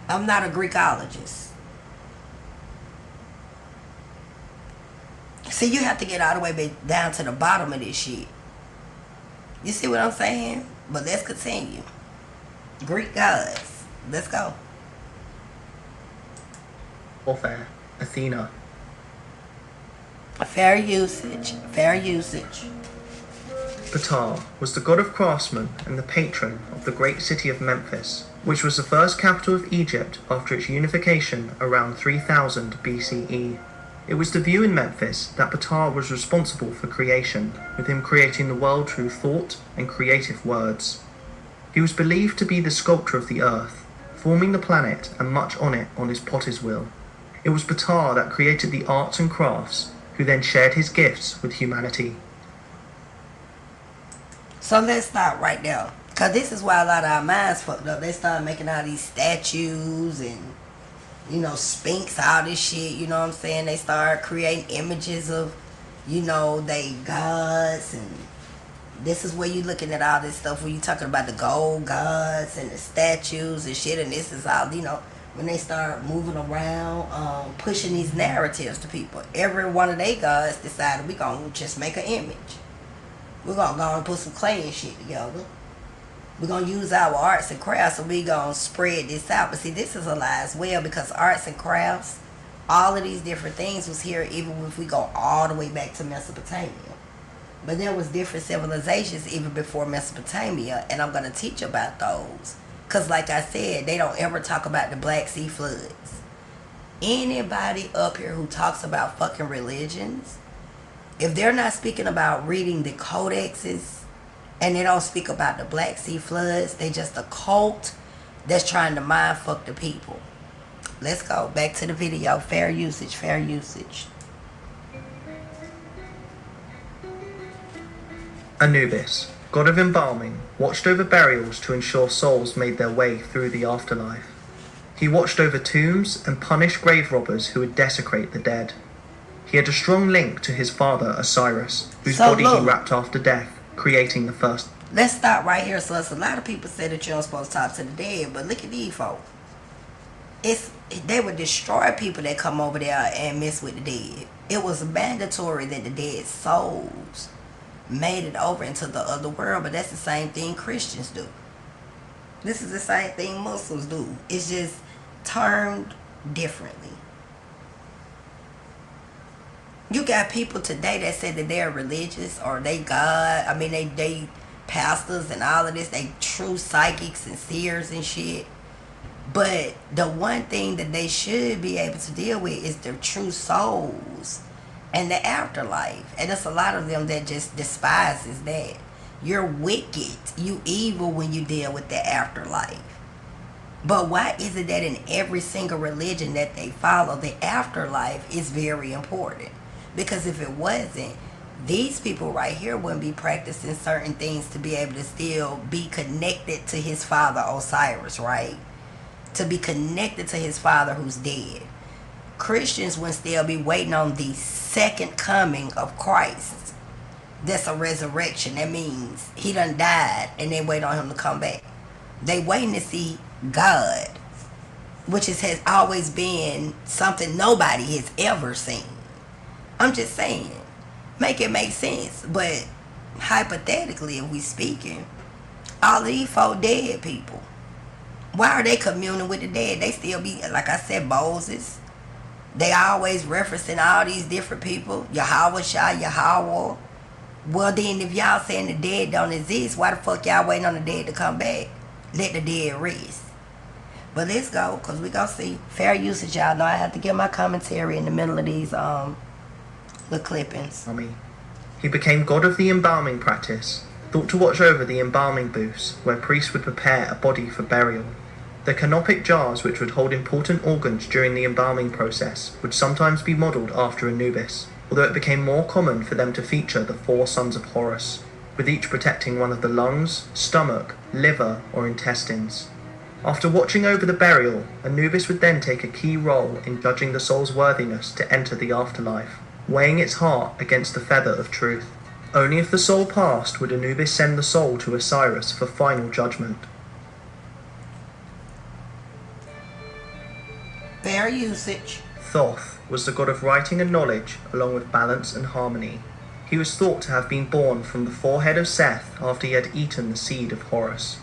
I'm not a Greekologist. See, you have to get all the way down to the bottom of this shit. You see what I'm saying? But let's continue. Greek gods. Let's go. warfare, Athena. Fair usage. Fair usage. Ptah was the god of craftsmen and the patron of the great city of Memphis, which was the first capital of Egypt after its unification around 3000 BCE. It was the view in Memphis that Ptah was responsible for creation, with him creating the world through thought and creative words. He was believed to be the sculptor of the earth, forming the planet and much on it on his potter's wheel. It was Ptah that created the arts and crafts, who then shared his gifts with humanity. So let's stop right there. Because this is why a lot of our minds fucked up. They started making all these statues and, you know, sphinx, all this shit, you know what I'm saying? They started creating images of, you know, they gods. And this is where you looking at all this stuff where you talking about the gold gods and the statues and shit. And this is all, you know, when they start moving around, pushing these narratives to people. Every one of they gods decided we going to just make an image. We're going to go and put some clay and shit together. We're going to use our arts and crafts and we're going to spread this out. But see, this is a lie as well, because arts and crafts, all of these different things was here even if we go all the way back to Mesopotamia. But there was different civilizations even before Mesopotamia, and I'm going to teach about those. Because like I said, they don't ever talk about the Black Sea floods. Anybody up here who talks about fucking religions, if they're not speaking about reading the codexes and they don't speak about the Black Sea floods, they just a cult that's trying to mind fuck the people. Let's go back to the video. Fair usage, fair usage. Anubis, god of embalming, watched over burials to ensure souls made their way through the afterlife. He watched over tombs and punished grave robbers who would desecrate the dead. He had a strong link to his father Osiris, whose body he wrapped after death, creating the first. Let's stop right here. So it's a lot of people say that you're not supposed to talk to the dead, but look at these folks. They would destroy people that come over there and mess with the dead. It was mandatory that the dead souls made it over into the other world, but that's the same thing Christians do. This is the same thing Muslims do. It's just termed differently. You got people today that say that they're religious or they God. I mean, they pastors and all of this. They true psychics and seers and shit. But the one thing that they should be able to deal with is their true souls and the afterlife. And there's a lot of them that just despises that. You're wicked. You evil when you deal with the afterlife. But why is it that in every single religion that they follow, the afterlife is very important? Because if it wasn't, these people right here wouldn't be practicing certain things to be able to still be connected to his father Osiris, right? To be connected to his father who's dead. Christians would still be waiting on the second coming of Christ. That's a resurrection. That means he done died and they wait on him to come back. They waiting to see God, which has always been something nobody has ever seen. I'm just saying, make it make sense. But hypothetically, if we speaking, all of these folk dead people, why are they communing with the dead? They still be, like I said, Moses. They always referencing all these different people. Yahweh Shah, Yahweh. Well then, if y'all saying the dead don't exist, why the fuck y'all waiting on the dead to come back? Let the dead rest. But let's go, because we gonna see. Fair usage, y'all know I have to give my commentary in the middle of these the clippings. He became god of the embalming practice, thought to watch over the embalming booths where priests would prepare a body for burial. The canopic jars which would hold important organs during the embalming process would sometimes be modelled after Anubis, although it became more common for them to feature the 4 sons of Horus, with each protecting one of the lungs, stomach, liver, or intestines. After watching over the burial, Anubis would then take a key role in judging the soul's worthiness to enter the afterlife, weighing its heart against the feather of truth. Only if the soul passed would Anubis send the soul to Osiris for final judgment. Fair usage. Thoth was the god of writing and knowledge, along with balance and harmony. He was thought to have been born from the forehead of Seth after he had eaten the seed of Horus.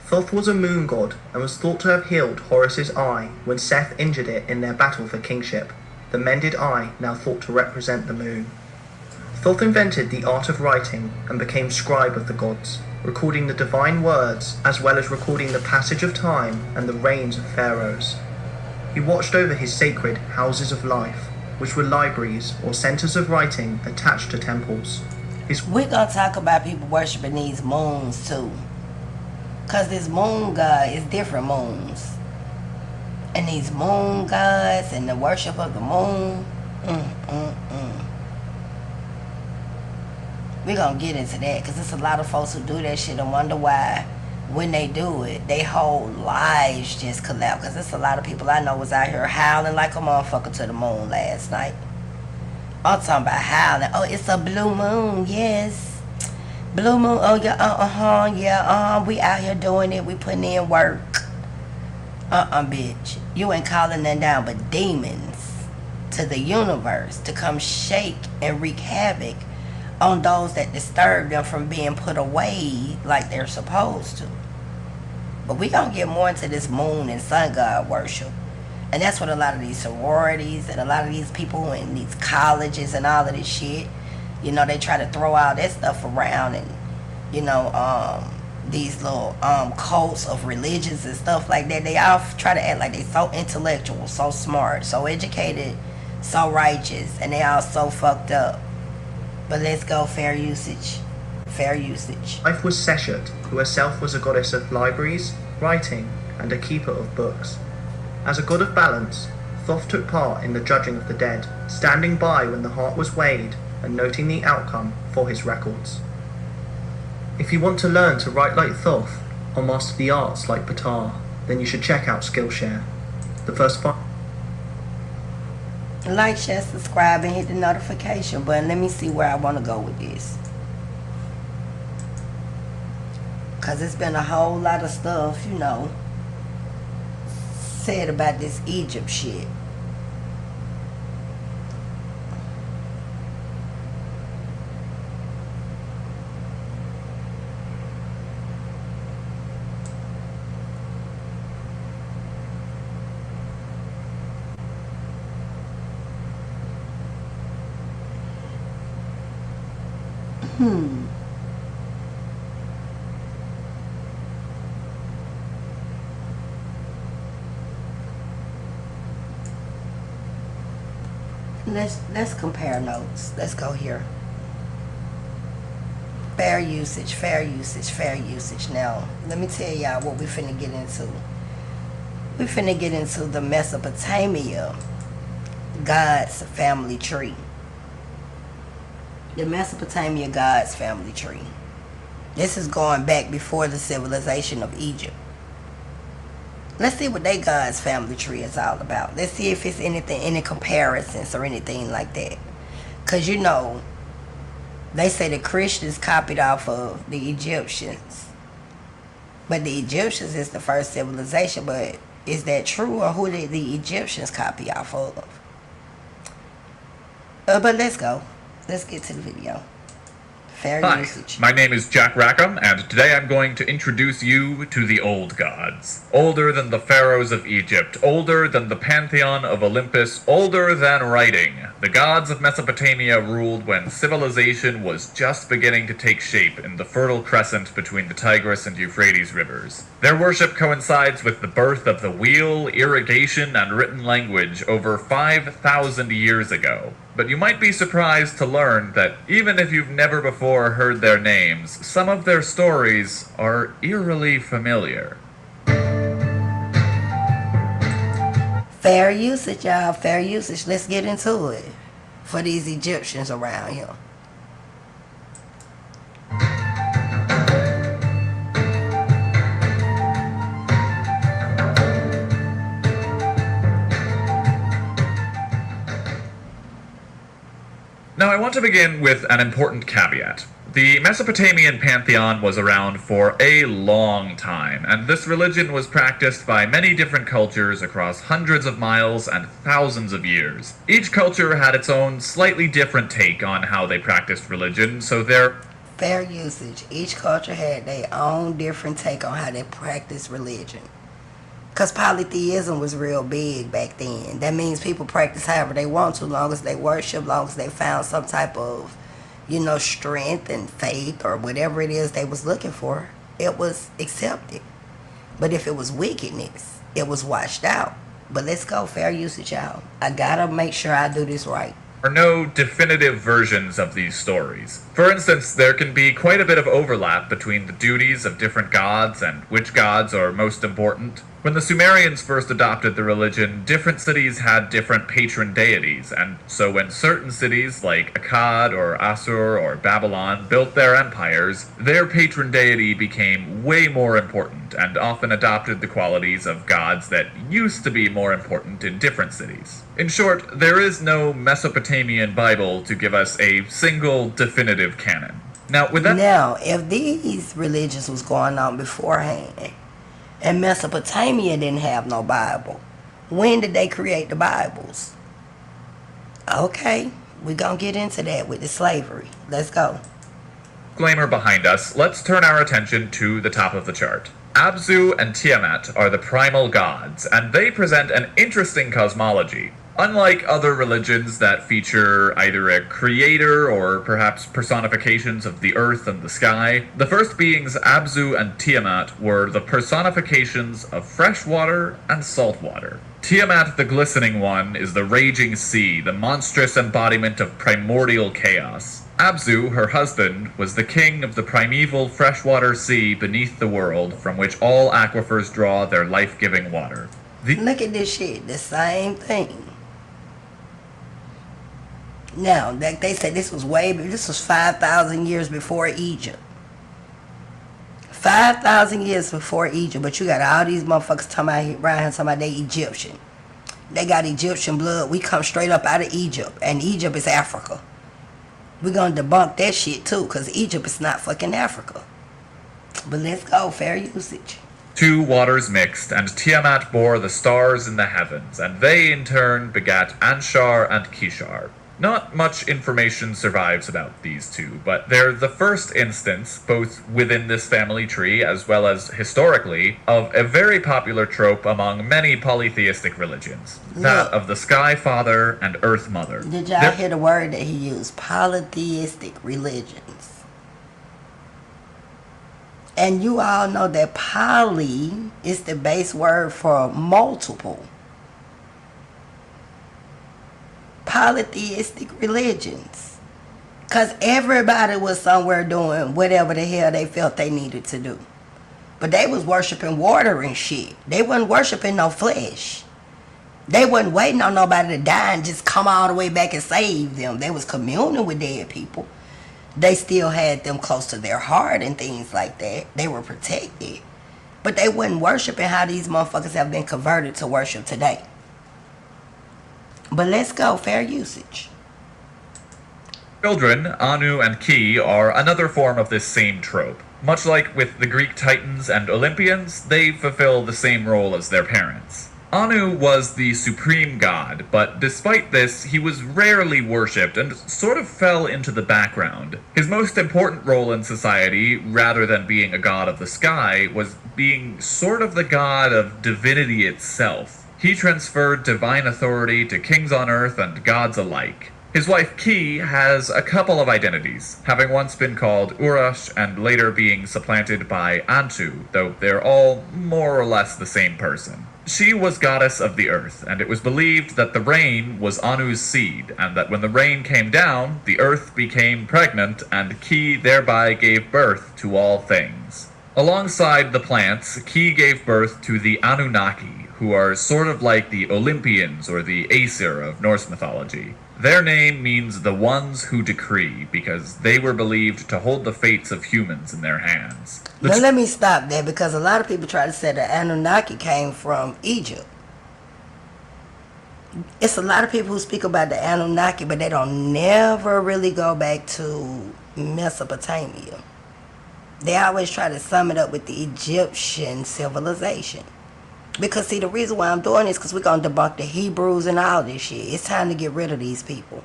Thoth was a moon god and was thought to have healed Horus's eye when Seth injured it in their battle for kingship, the mended eye now thought to represent the moon. Thoth invented the art of writing and became scribe of the gods, recording the divine words as well as recording the passage of time and the reigns of pharaohs. He watched over his sacred houses of life, which were libraries or centers of writing attached to temples. We're gonna talk about people worshiping these moons too, cause this moon god is different moons, and these moon gods and the worship of the moon. We're gonna get into that, cause there's a lot of folks who do that shit and wonder why when they do it, they whole lives just collapse. Cause there's a lot of people I know was out here howling like a motherfucker to the moon last night. I'm talking about howling. Oh, it's a blue moon, yes. Blue moon, oh yeah, yeah, we out here doing it, we putting in work. Bitch. You ain't calling them down but demons to the universe to come shake and wreak havoc on those that disturb them from being put away like they're supposed to. But we gonna get more into this moon and sun god worship. And that's what a lot of these sororities and a lot of these people in these colleges and all of this shit, you know, they try to throw all that stuff around and, you know, these little cults of religions and stuff like that. They all try to act like they so intellectual, so smart, so educated, so righteous, and they all so fucked up. But let's go, fair usage. Fair usage. Wife was Seshet, who herself was a goddess of libraries, writing, and a keeper of books. As a god of balance, Thoth took part in the judging of the dead, standing by when the heart was weighed and noting the outcome for his records. If you want to learn to write like Thoth or master the arts like Ptah, then you should check out Skillshare. The first 5 Like, share, subscribe, and hit the notification button. Let me see where I want to go with this. Because it's been a whole lot of stuff, you know, said about this Egypt shit. Let's compare notes. Let's go here. Fair usage, fair usage, fair usage. Now, let me tell y'all what we finna get into. We finna get into the Mesopotamia God's family tree. The Mesopotamia God's family tree. This is going back before the civilization of Egypt. Let's see what they God's family tree is all about. Let's see if it's anything, any comparisons or anything like that. Because you know, they say the Christians copied off of the Egyptians. But the Egyptians is the first civilization. But is that true, or who did the Egyptians copy off of? But let's go. Let's get to the video. Fair Hi, usage. my name is Jack Rackham, and today I'm going to introduce you to the old gods. Older than the pharaohs of Egypt, older than the pantheon of Olympus, older than writing. The gods of Mesopotamia ruled when civilization was just beginning to take shape in the Fertile Crescent between the Tigris and Euphrates rivers. Their worship coincides with the birth of the wheel, irrigation, and written language over 5,000 years ago. But you might be surprised to learn that even if you've never before heard their names, some of their stories are eerily familiar. Fair usage, y'all. Fair usage. Let's get into it. For these Egyptians around here. Now I want to begin with an important caveat. The Mesopotamian pantheon was around for a long time, and this religion was practiced by many different cultures across hundreds of miles and thousands of years. Each culture had its own slightly different take on how they practiced religion, so their Fair usage. Each culture had their own different take on how they practice religion. Because polytheism was real big back then. That means people practice however they want to, long as they worship, long as they found some type of, strength and faith or whatever it is they was looking for. It was accepted. But if it was wickedness, it was washed out. But let's go, fair usage, y'all. I gotta make sure I do this right. are no definitive versions of these stories. For instance, there can be quite a bit of overlap between the duties of different gods and which gods are most important. When the Sumerians first adopted the religion, different cities had different patron deities, and so when certain cities like Akkad or Assur or Babylon built their empires, their patron deity became way more important and often adopted the qualities of gods that used to be more important in different cities. In short, there is no Mesopotamian Bible to give us a single definitive canon. Now, with that... Now, if these religions was going on beforehand, and Mesopotamia didn't have no Bible, when did they create the Bibles? Okay, we're gonna get into that with the slavery. Let's go. Disclaimer behind us, let's turn our attention to the top of the chart. Abzu and Tiamat are the primal gods, and they present an interesting cosmology. Unlike other religions that feature either a creator or perhaps personifications of the earth and the sky, the first beings Abzu and Tiamat were the personifications of fresh water and salt water. Tiamat, the glistening one, is the raging sea, the monstrous embodiment of primordial chaos. Abzu, her husband, was the king of the primeval freshwater sea beneath the world, from which all aquifers draw their life-giving water. Look at this shit, the same thing. Now, they said this was 5,000 years before Egypt. 5,000 years before Egypt, but you got all these motherfuckers around here talking about they Egyptian. They got Egyptian blood. We come straight up out of Egypt, and Egypt is Africa. We're gonna debunk that shit too, because Egypt is not fucking Africa. But let's go, fair usage. Two waters mixed, and Tiamat bore the stars in the heavens, and they in turn begat Anshar and Kishar. Not much information survives about these two, but they're the first instance, both within this family tree as well as historically, of a very popular trope among many polytheistic religions. That of the Sky Father and Earth Mother. Did y'all hear the word that he used? Polytheistic religions. And you all know that poly is the base word for multiple. Polytheistic religions. Because everybody was somewhere doing whatever the hell they felt they needed to do. But they was worshiping water and shit. They wasn't worshiping no flesh. They wasn't waiting on nobody to die and just come all the way back and save them. They was communing with dead people. They still had them close to their heart and things like that. They were protected. But they wasn't worshiping how these motherfuckers have been converted to worship today. But let's go. Fair usage. Children, Anu and Ki, are another form of this same trope. Much like with the Greek Titans and Olympians, they fulfill the same role as their parents. Anu was the supreme god, but despite this, he was rarely worshipped and sort of fell into the background. His most important role in society, rather than being a god of the sky, was being sort of the god of divinity itself. He transferred divine authority to kings on earth and gods alike. His wife Ki has a couple of identities, having once been called Urash and later being supplanted by Antu, though they're all more or less the same person. She was goddess of the earth, and it was believed that the rain was Anu's seed, and that when the rain came down, the earth became pregnant, and Ki thereby gave birth to all things. Alongside the plants, Ki gave birth to the Anunnaki, who are sort of like the Olympians or the Aesir of Norse mythology. Their name means the ones who decree, because they were believed to hold the fates of humans in their hands. Now let me stop there, because a lot of people try to say that Anunnaki came from Egypt. It's a lot of people who speak about the Anunnaki, but they don't never really go back to Mesopotamia. They always try to sum it up with the Egyptian civilization. Because, see, the reason why I'm doing this is because we're going to debunk the Hebrews and all this shit. It's time to get rid of these people.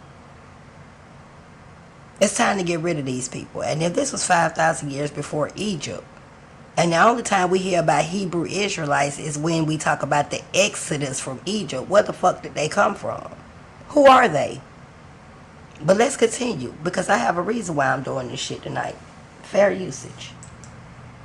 It's time to get rid of these people. And if this was 5,000 years before Egypt, and the only time we hear about Hebrew Israelites is when we talk about the Exodus from Egypt. Where the fuck did they come from? Who are they? But let's continue, because I have a reason why I'm doing this shit tonight. Fair usage.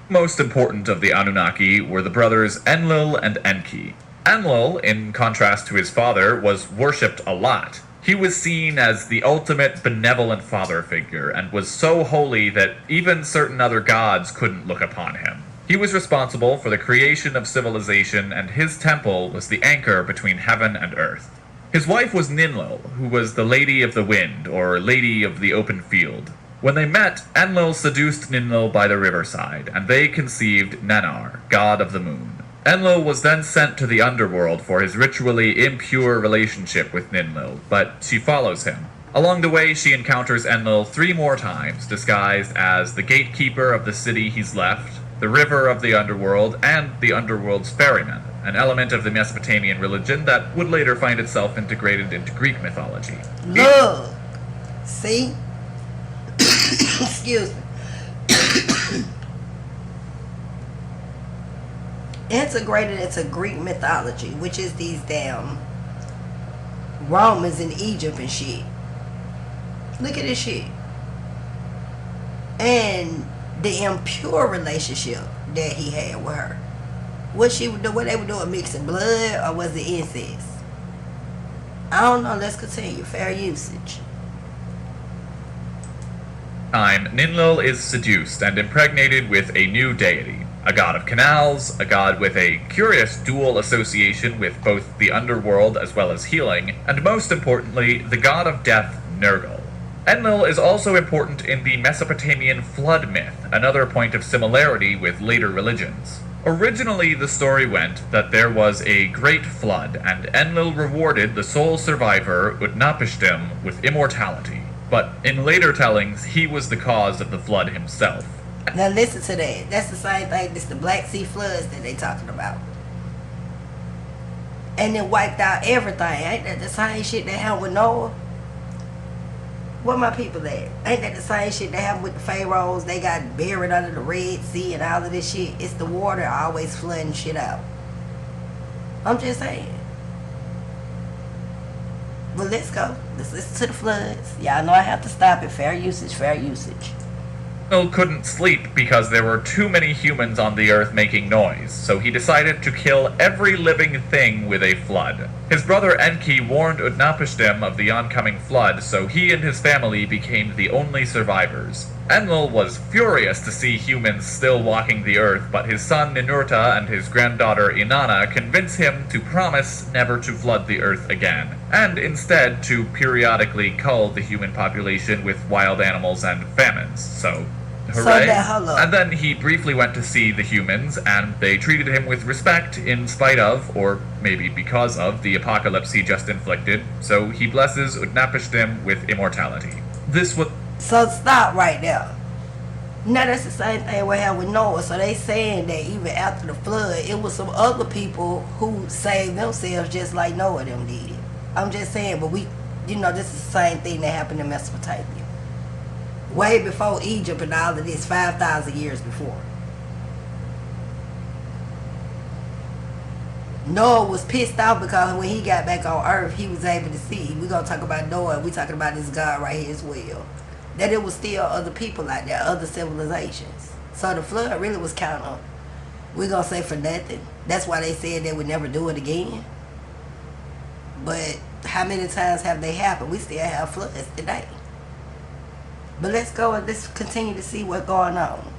Most important of the Anunnaki were the brothers Enlil and Enki. Enlil, in contrast to his father, was worshipped a lot. He was seen as the ultimate benevolent father figure, and was so holy that even certain other gods couldn't look upon him. He was responsible for the creation of civilization, and his temple was the anchor between heaven and earth. His wife was Ninlil, who was the Lady of the Wind, or Lady of the Open Field. When they met, Enlil seduced Ninlil by the riverside, and they conceived Nannar, god of the moon. Enlil was then sent to the underworld for his ritually impure relationship with Ninlil, but she follows him. Along the way, she encounters Enlil 3 more times, disguised as the gatekeeper of the city he's left, the river of the underworld, and the underworld's ferryman, an element of the Mesopotamian religion that would later find itself integrated into Greek mythology. Look, see? Excuse me. Integrated into Greek mythology, which is these damn Romans in Egypt and shit. Look at this shit. And the impure relationship that he had with her. What they were doing, mixing blood, or was it incest? I don't know. Let's continue. Fair usage. Ninlil is seduced and impregnated with a new deity, a god of canals, a god with a curious dual association with both the underworld as well as healing, and most importantly, the god of death, Nergal. Enlil is also important in the Mesopotamian flood myth, another point of similarity with later religions. Originally, the story went that there was a great flood, and Enlil rewarded the sole survivor, Utnapishtim, with immortality. But in later tellings, he was the cause of the flood himself. Now listen to that. That's the same thing. It's the Black Sea floods that they talking about. And it wiped out everything. Ain't that the same shit that happened with Noah? Where my people at? Ain't that the same shit that happened with the pharaohs? They got buried under the Red Sea and all of this shit. It's the water always flooding shit out. I'm just saying. Well, let's go. Let's listen to the floods. Y'all know I have to stop it. Fair usage, fair usage. Enlil couldn't sleep because there were too many humans on the earth making noise, so he decided to kill every living thing with a flood. His brother Enki warned Utnapishtim of the oncoming flood, so he and his family became the only survivors. Enlil was furious to see humans still walking the earth, but his son Ninurta and his granddaughter Inanna convince him to promise never to flood the earth again, and instead to periodically cull the human population with wild animals and famines. So, hooray. And then he briefly went to see the humans, and they treated him with respect in spite of, or maybe because of, the apocalypse he just inflicted, so he blesses Utnapishtim with immortality. This was... So stop right there. Now that's the same thing we have with Noah. So they saying that even after the flood, it was some other people who saved themselves just like Noah them did. I'm just saying, but we, this is the same thing that happened in Mesopotamia. Way before Egypt and all of this, 5,000 years before. Noah was pissed off because when he got back on earth, he was able to see. We're going to talk about Noah. We're talking about this God right here as well. That it was still other people out there, other civilizations. So the flood really was kind of, we're going to say for nothing. That's why they said they would never do it again. But how many times have they happened? We still have floods today. But let's go and let's continue to see what's going on.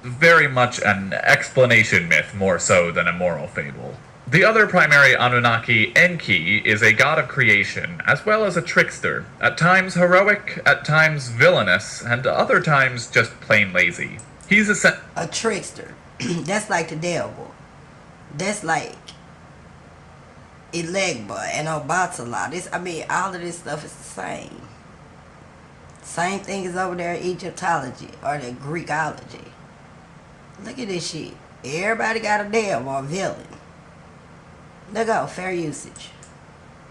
Very much an explanation myth more so than a moral fable. The other primary Anunnaki, Enki, is a god of creation, as well as a trickster, at times heroic, at times villainous, and other times just plain lazy. He's a trickster. That's like the devil. That's like Elegba and Obatala. All of this stuff is the same. Same thing as over there in Egyptology or the Greekology. Look at this shit. Everybody got a devil or a villain. Look out, fair usage.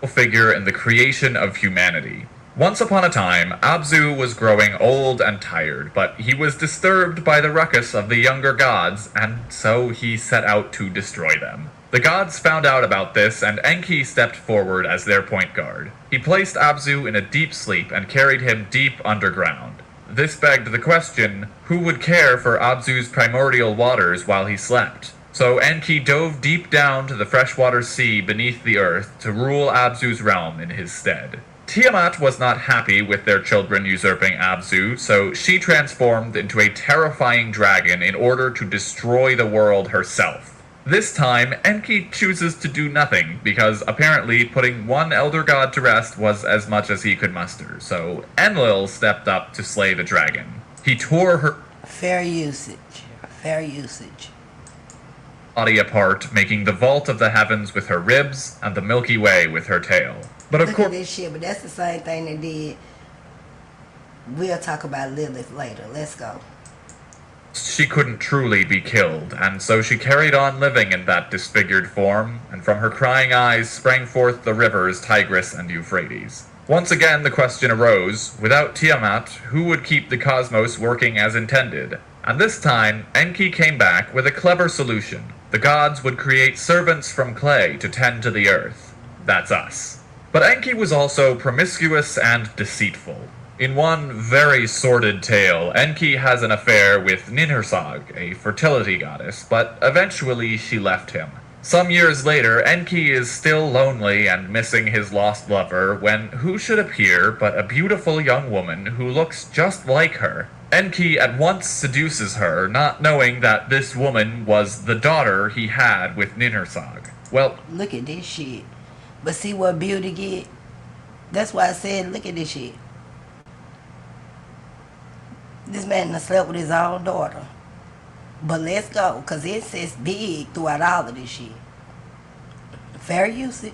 Figure in the creation of humanity. Once upon a time, Abzu was growing old and tired, but he was disturbed by the ruckus of the younger gods, and so he set out to destroy them. The gods found out about this, and Enki stepped forward as their point guard. He placed Abzu in a deep sleep and carried him deep underground. This begged the question, who would care for Abzu's primordial waters while he slept? So Enki dove deep down to the freshwater sea beneath the earth to rule Abzu's realm in his stead. Tiamat was not happy with their children usurping Abzu, so she transformed into a terrifying dragon in order to destroy the world herself. This time, Enki chooses to do nothing, because apparently putting one elder god to rest was as much as he could muster, so Enlil stepped up to slay the dragon. He tore her fair usage body apart, making the vault of the heavens with her ribs and the Milky Way with her tail. But of course, this shit, but that's the same thing they did. We'll talk about Lilith later. Let's go. She couldn't truly be killed, and so she carried on living in that disfigured form, and from her crying eyes sprang forth the rivers Tigris and Euphrates. Once again the question arose, without Tiamat, who would keep the cosmos working as intended? And this time, Enki came back with a clever solution. The gods would create servants from clay to tend to the earth. That's us. But Enki was also promiscuous and deceitful. In one very sordid tale, Enki has an affair with Ninhursag, a fertility goddess, but eventually she left him. Some years later, Enki is still lonely and missing his lost lover when who should appear but a beautiful young woman who looks just like her. Enki at once seduces her, not knowing that this woman was the daughter he had with Ninhursag. Well, look at this shit. But see what beauty get? That's why I said, look at this shit. This man done slept with his own daughter. But let's go, because it says big throughout all of this shit. Fair usage.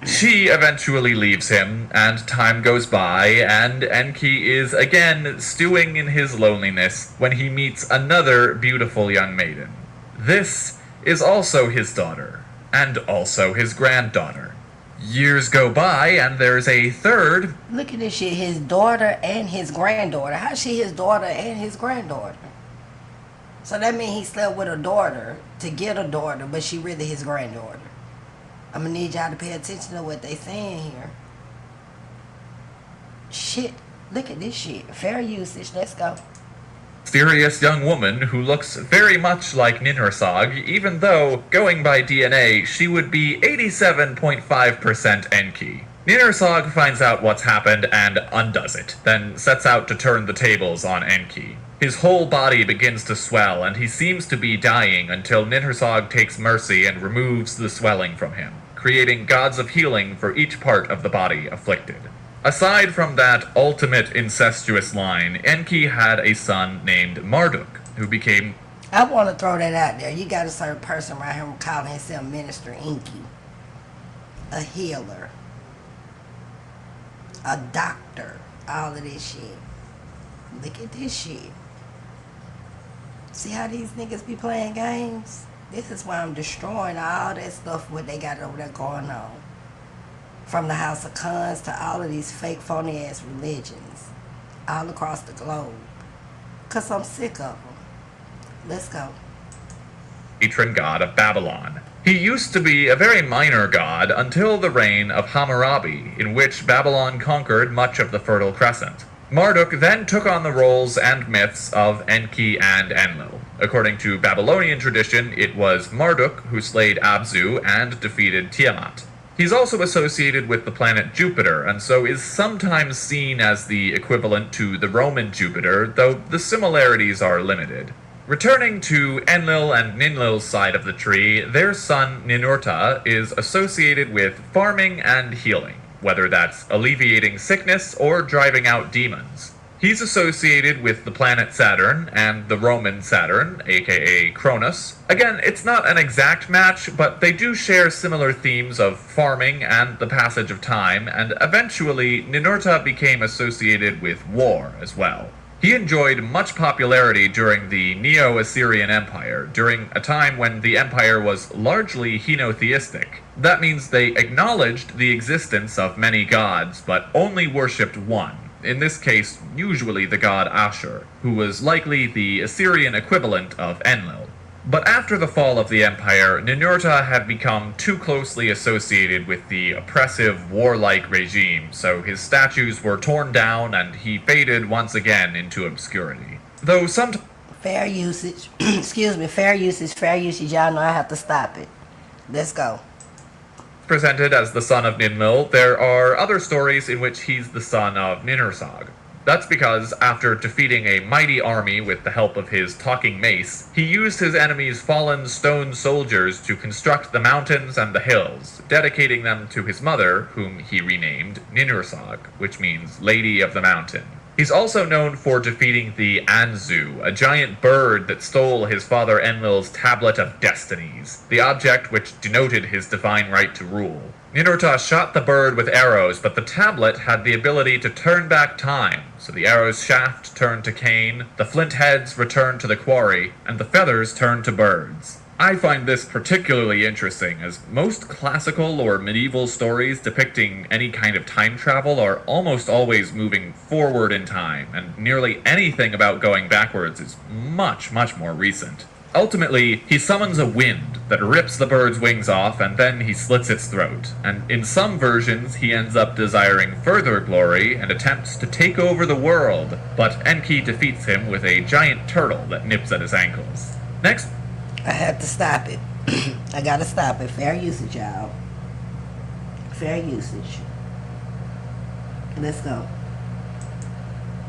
She eventually leaves him, and time goes by, and Enki is again stewing in his loneliness when he meets another beautiful young maiden. This is also his daughter, and also his granddaughter. Years go by, and there's a third. Look at this shit, his daughter and his granddaughter. How's she his daughter and his granddaughter? So that means he slept with a daughter to get a daughter, but she really his granddaughter. I'm gonna need y'all to pay attention to what they saying here. Shit. Look at this shit. Fair usage. Let's go. Mysterious young woman who looks very much like Ninhursag, even though, going by DNA, she would be 87.5% Enki. Ninhursag finds out what's happened and undoes it, then sets out to turn the tables on Enki. His whole body begins to swell, and he seems to be dying until Ninhursag takes mercy and removes the swelling from him, creating gods of healing for each part of the body afflicted. Aside from that ultimate incestuous line, Enki had a son named Marduk, who became... I want to throw that out there. You got a certain person right here calling himself Minister Enki. A healer. A doctor. All of this shit. Look at this shit. See how these niggas be playing games? This is why I'm destroying all that stuff what they got over there going on. From the House of Cons to all of these fake phony ass religions. All across the globe. Because I'm sick of them. Let's go. patron god of Babylon. He used to be a very minor god until the reign of Hammurabi, in which Babylon conquered much of the Fertile Crescent. Marduk then took on the roles and myths of Enki and Enlil. According to Babylonian tradition, it was Marduk who slayed Abzu and defeated Tiamat. He's also associated with the planet Jupiter, and so is sometimes seen as the equivalent to the Roman Jupiter, though the similarities are limited. Returning to Enlil and Ninlil's side of the tree, their son Ninurta is associated with farming and healing, whether that's alleviating sickness or driving out demons. He's associated with the planet Saturn and the Roman Saturn, aka Cronus. Again, it's not an exact match, but they do share similar themes of farming and the passage of time, and eventually Ninurta became associated with war as well. He enjoyed much popularity during the Neo-Assyrian Empire, during a time when the empire was largely henotheistic. That means they acknowledged the existence of many gods, but only worshipped one. In this case, usually the god Ashur, who was likely the Assyrian equivalent of Enlil. But after the fall of the empire, Ninurta had become too closely associated with the oppressive, warlike regime, so his statues were torn down and he faded once again into obscurity. Though some... Fair usage. Excuse me, fair usage, fair usage. Y'all know I have to stop it. Let's go. Presented as the son of Ninmil, there are other stories in which he's the son of Ninhursag. That's because, after defeating a mighty army with the help of his talking mace, he used his enemy's fallen stone soldiers to construct the mountains and the hills, dedicating them to his mother, whom he renamed Ninhursag, which means Lady of the Mountain. He's also known for defeating the Anzu, a giant bird that stole his father Enlil's Tablet of Destinies, the object which denoted his divine right to rule. Ninurta shot the bird with arrows, but the tablet had the ability to turn back time, so the arrow's shaft turned to Cain, the flint heads returned to the quarry, and the feathers turned to birds. I find this particularly interesting, as most classical or medieval stories depicting any kind of time travel are almost always moving forward in time, and nearly anything about going backwards is much, much more recent. Ultimately, he summons a wind that rips the bird's wings off, and then he slits its throat, and in some versions he ends up desiring further glory and attempts to take over the world, but Enki defeats him with a giant turtle that nips at his ankles. Next, I had to stop it. I gotta stop it. Fair usage, y'all. Fair usage. Let's go.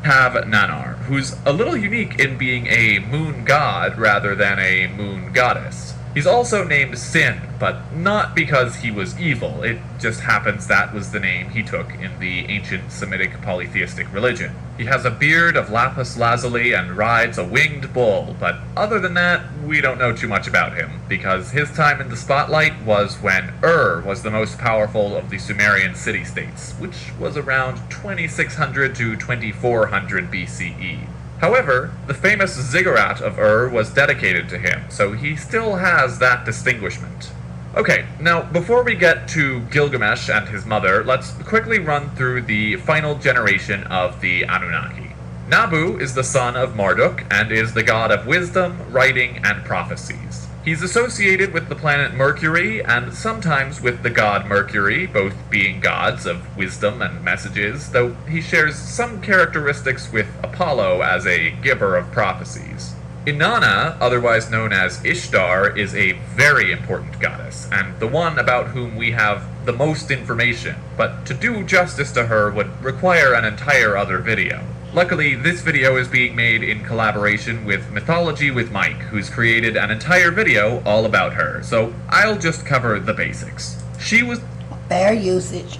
have Nanar, who's a little unique in being a moon god rather than a moon goddess. He's also named Sin, but not because he was evil, it just happens that was the name he took in the ancient Semitic polytheistic religion. He has a beard of lapis lazuli and rides a winged bull, but other than that, we don't know too much about him, because his time in the spotlight was when was the most powerful of the Sumerian city-states, which was around 2600 to 2400 BCE. However, the famous ziggurat of was dedicated to him, so he still has that distinguishment. Okay, now before we get to Gilgamesh and his mother, let's quickly run through the final generation of the Anunnaki. Nabu is the son of Marduk and is the god of wisdom, writing, and prophecies. He's associated with the planet Mercury and sometimes with the god Mercury, both being gods of wisdom and messages, though he shares some characteristics with Apollo as a giver of prophecies. Inanna, otherwise known as Ishtar, is a very important goddess, and the one about whom we have the most information, but to do justice to her would require an entire other video. Luckily, this video is being made in collaboration with Mythology with Mike, who's created an entire video all about her, so I'll just cover the basics. She was Fair usage.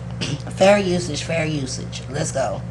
Fair usage, fair usage. Let's go.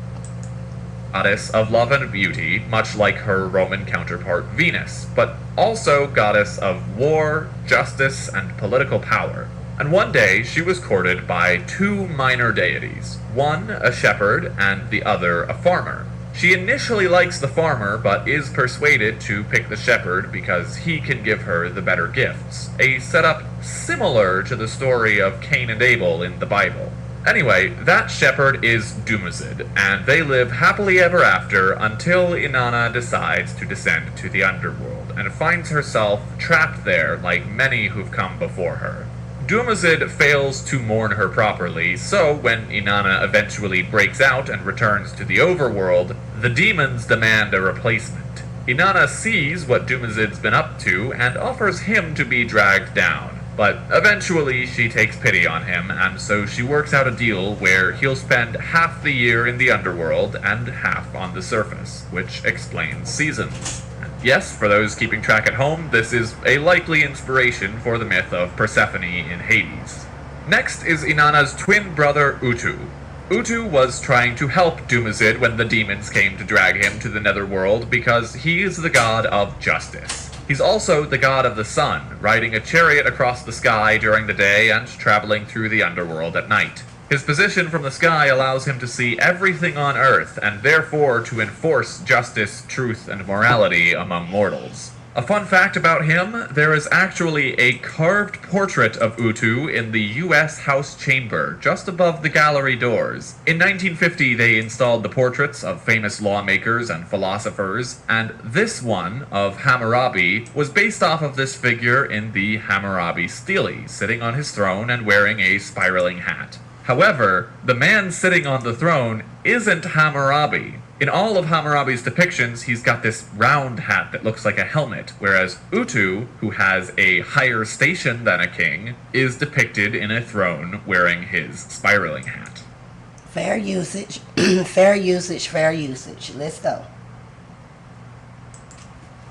goddess of love and beauty, much like her Roman counterpart Venus, but also goddess of war, justice, and political power. And one day she was courted by two minor deities, one a shepherd and the other a farmer. She initially likes the farmer, but is persuaded to pick the shepherd because he can give her the better gifts, a setup similar to the story of Cain and Abel in the Bible. Anyway, that shepherd is Dumuzid, and they live happily ever after until Inanna decides to descend to the underworld, and finds herself trapped there like many who've come before her. Dumuzid fails to mourn her properly, so when Inanna eventually breaks out and returns to the overworld, the demons demand a replacement. Inanna sees what Dumuzid's been up to and offers him to be dragged down. But eventually she takes pity on him, and so she works out a deal where he'll spend half the year in the underworld and half on the surface, which explains seasons. And yes, for those keeping track at home, this is a likely inspiration for the myth of Persephone in Hades. Next is Inanna's twin brother Utu. Utu was trying to help Dumuzid when the demons came to drag him to the netherworld because he is the god of justice. He's also the god of the sun, riding a chariot across the sky during the day and traveling through the underworld at night. His position from the sky allows him to see everything on Earth, and therefore to enforce justice, truth, and morality among mortals. A fun fact about him, there is actually a carved portrait of Utu in the US House chamber, just above the gallery doors. In 1950, they installed the portraits of famous lawmakers and philosophers, and this one, of Hammurabi, was based off of this figure in the Hammurabi stele, sitting on his throne and wearing a spiraling hat. However, the man sitting on the throne isn't Hammurabi. In all of Hammurabi's depictions, he's got this round hat that looks like a helmet, whereas Utu, who has a higher station than a king, is depicted in a throne wearing his spiraling hat. Fair usage. Fair usage, fair usage. Let's go.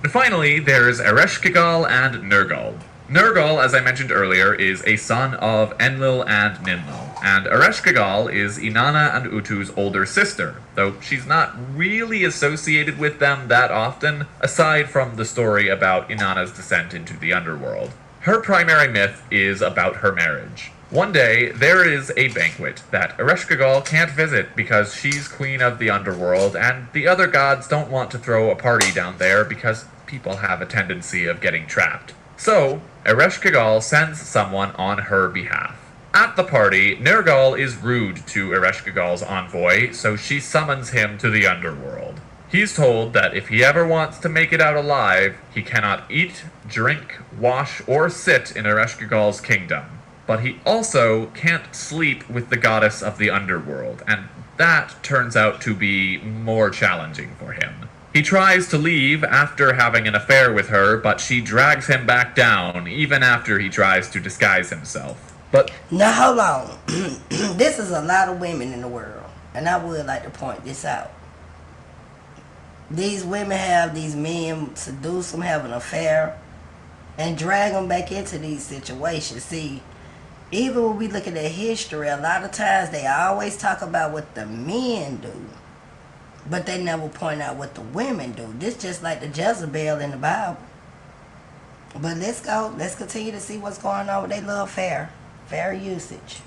And finally, there's Ereshkigal and Nergal. Nergal, as I mentioned earlier, is a son of Enlil and Ninlil, and Ereshkigal is Inanna and Utu's older sister, though she's not really associated with them that often, aside from the story about Inanna's descent into the underworld. Her primary myth is about her marriage. One day, there is a banquet that Ereshkigal can't visit because she's queen of the underworld, and the other gods don't want to throw a party down there because people have a tendency of getting trapped. So, Ereshkigal sends someone on her behalf. At the party, Nergal is rude to Ereshkigal's envoy, so she summons him to the underworld. He's told that if he ever wants to make it out alive, he cannot eat, drink, wash, or sit in Ereshkigal's kingdom. But he also can't sleep with the goddess of the underworld, and that turns out to be more challenging for him. He tries to leave after having an affair with her, but she drags him back down, even after he tries to disguise himself. But Now hold on. This is a lot of women in the world, and I would like to point this out. These women have these men seduce them, have an affair, and drag them back into these situations. See, even when we look at their history, a lot of times they always talk about what the men do, but they never point out what the women do. This just like the Jezebel in the Bible. But let's go. Let's continue to see what's going on with their little fair usage.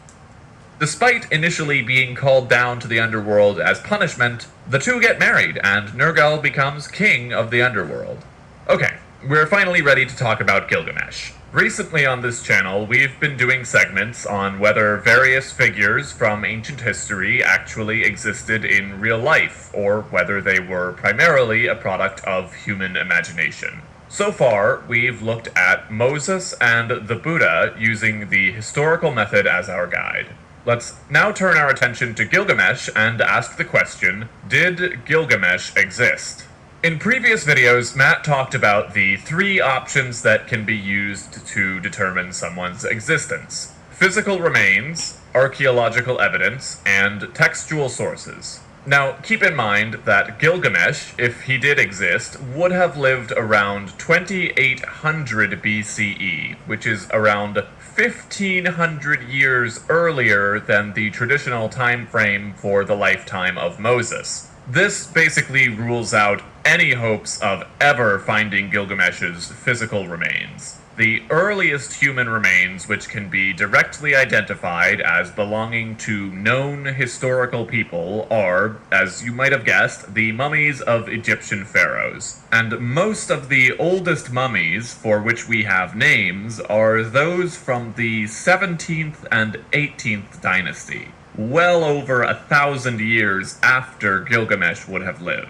despite initially being called down to the underworld as punishment, the two get married, and Nergal becomes king of the underworld. Okay, we're finally ready to talk about Gilgamesh. Recently on this channel, we've been doing segments on whether various figures from ancient history actually existed in real life, or whether they were primarily a product of human imagination. So far, we've looked at Moses and the Buddha using the historical method as our guide. Let's now turn our attention to Gilgamesh and ask the question, did Gilgamesh exist? In previous videos, Matt talked about the three options that can be used to determine someone's existence: physical remains, archaeological evidence, and textual sources. Now, keep in mind that Gilgamesh, if he did exist, would have lived around 2800 BCE, which is around 1500 years earlier than the traditional time frame for the lifetime of Moses. This basically rules out any hopes of ever finding Gilgamesh's physical remains. The earliest human remains which can be directly identified as belonging to known historical people are, as you might have guessed, the mummies of Egyptian pharaohs. And most of the oldest mummies for which we have names are those from the 17th and 18th dynasty, well over 1,000 years after Gilgamesh would have lived.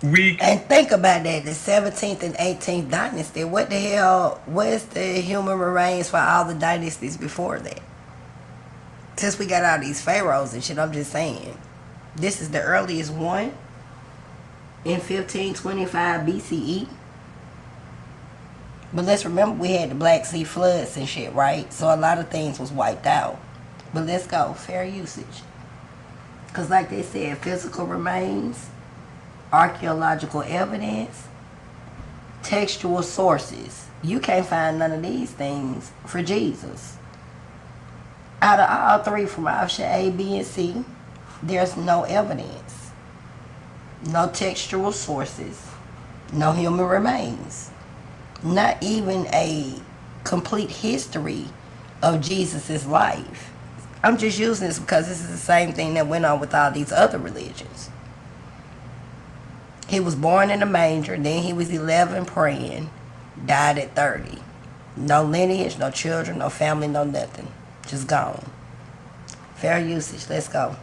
And think about that, the 17th and 18th dynasty. What the hell, where's the human remains for all the dynasties before that? Since we got all these pharaohs and shit, I'm just saying. This is the earliest one in 1525 BCE. But let's remember we had the Black Sea floods and shit, right? So a lot of things was wiped out. But let's go, fair usage. Because like they said, physical remains, archaeological evidence, textual sources. You can't find none of these things for Jesus. Out of all three, from option A, B, and C, there's no evidence, no textual sources, no human remains, not even a complete history of Jesus' life. I'm just using this because this is the same thing that went on with all these other religions. He was born in a manger, then he was 11 praying, died at 30. No lineage, no children, no family, no nothing. Just gone. Fair usage, let's go.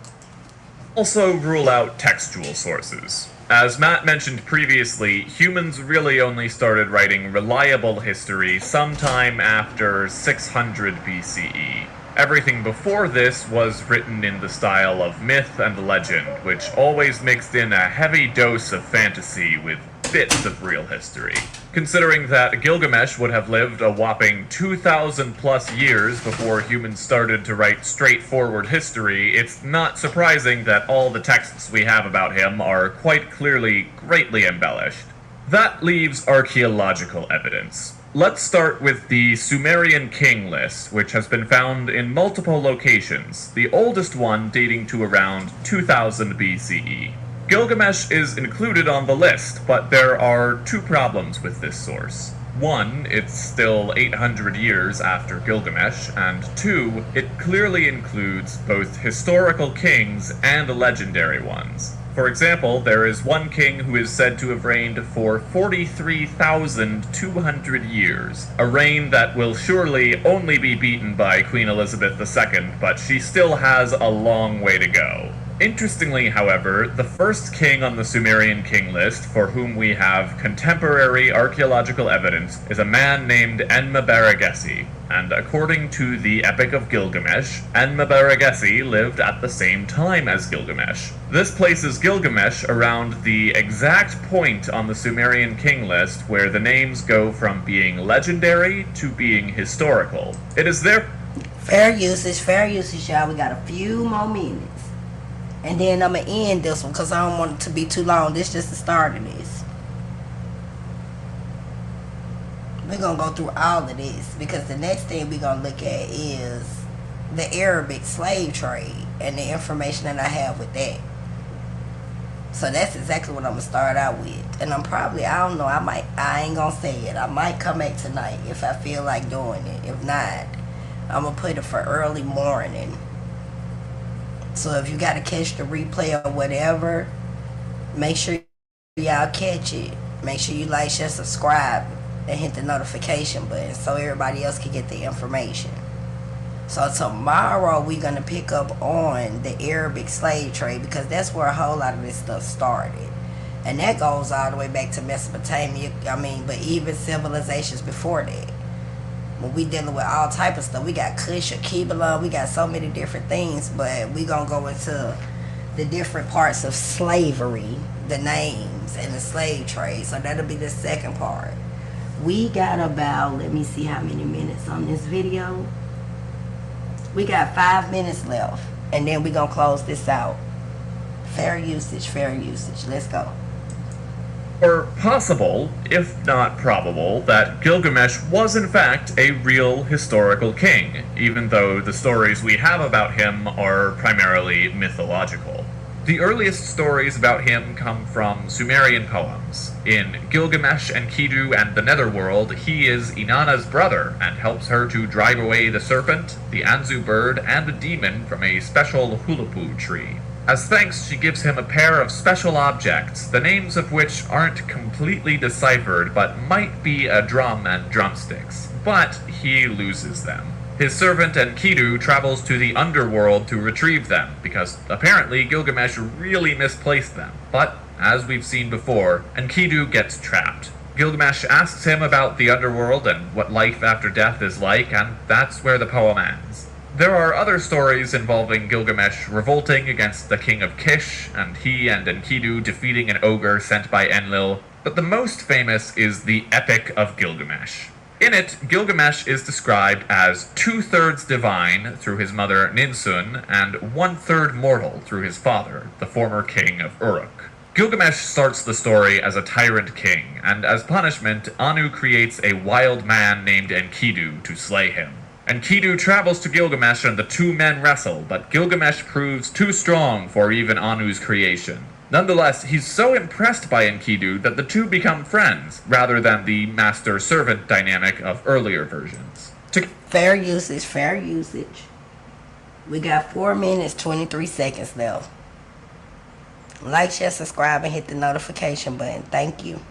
Also rule out textual sources. As Matt mentioned previously, humans really only started writing reliable history sometime after 600 BCE. Everything before this was written in the style of myth and legend, which always mixed in a heavy dose of fantasy with bits of real history. Considering that Gilgamesh would have lived a whopping 2,000 plus years before humans started to write straightforward history, it's not surprising that all the texts we have about him are quite clearly greatly embellished. That leaves archaeological evidence. Let's start with the Sumerian king list, which has been found in multiple locations, the oldest one dating to around 2000 BCE. Gilgamesh is included on the list, but there are two problems with this source. One, it's still 800 years after Gilgamesh, and two, it clearly includes both historical kings and legendary ones. For example, there is one king who is said to have reigned for 43,200 years, a reign that will surely only be beaten by Queen Elizabeth II, but she still has a long way to go. Interestingly, however, the first king on the Sumerian king list for whom we have contemporary archaeological evidence is a man named Enmebaragesi, and according to the Epic of Gilgamesh, Enmebaragesi lived at the same time as Gilgamesh. This places Gilgamesh around the exact point on the Sumerian king list where the names go from being legendary to being historical. It is there. Fair usage, y'all. We got a few more minutes. And then I'm going to end this one because I don't want it to be too long. This is just the start of this. We're going to go through all of this because the next thing we're going to look at is the Arabic slave trade and the information that I have with that. So that's exactly what I'm going to start out with. And I'm probably, I don't know, I ain't going to say it. I might come back tonight if I feel like doing it. If not, I'm going to put it for early morning. So if you got to catch the replay or whatever, make sure y'all catch it. Make sure you like, share, subscribe, and hit the notification button so everybody else can get the information. So tomorrow we're going to pick up on the Arabic slave trade because that's where a whole lot of this stuff started. And that goes all the way back to Mesopotamia. I mean, but even civilizations before that. When we dealing with all type of stuff, we got Kush or Kibbalah, we got so many different things, but we gonna go into the different parts of slavery, the names, and the slave trade. So that'll be the second part. We got about, let me see how many minutes on this video. We got 5 minutes left, and then we gonna close this out. Fair usage, fair usage. Let's go. Or possible, if not probable, that Gilgamesh was in fact a real historical king, even though the stories we have about him are primarily mythological. The earliest stories about him come from Sumerian poems. In Gilgamesh and Enkidu and the Netherworld, he is Inanna's brother and helps her to drive away the serpent, the Anzu bird, and a demon from a special hulapu tree. As thanks, she gives him a pair of special objects, the names of which aren't completely deciphered but might be a drum and drumsticks. But he loses them. His servant Enkidu travels to the underworld to retrieve them, because apparently Gilgamesh really misplaced them. But, as we've seen before, Enkidu gets trapped. Gilgamesh asks him about the underworld and what life after death is like, and that's where the poem ends. There are other stories involving Gilgamesh revolting against the king of Kish, and he and Enkidu defeating an ogre sent by Enlil, but the most famous is the Epic of Gilgamesh. In it, Gilgamesh is described as 2/3 divine through his mother Ninsun, and 1/3 mortal through his father, the former king of Uruk. Gilgamesh starts the story as a tyrant king, and as punishment, Anu creates a wild man named Enkidu to slay him. Enkidu travels to Gilgamesh and the two men wrestle, but Gilgamesh proves too strong for even Anu's creation. Nonetheless, he's so impressed by Enkidu that the two become friends, rather than the master-servant dynamic of earlier versions. Fair usage, fair usage. We got 4 minutes, 23 seconds left. Like, share, subscribe, and hit the notification button. Thank you.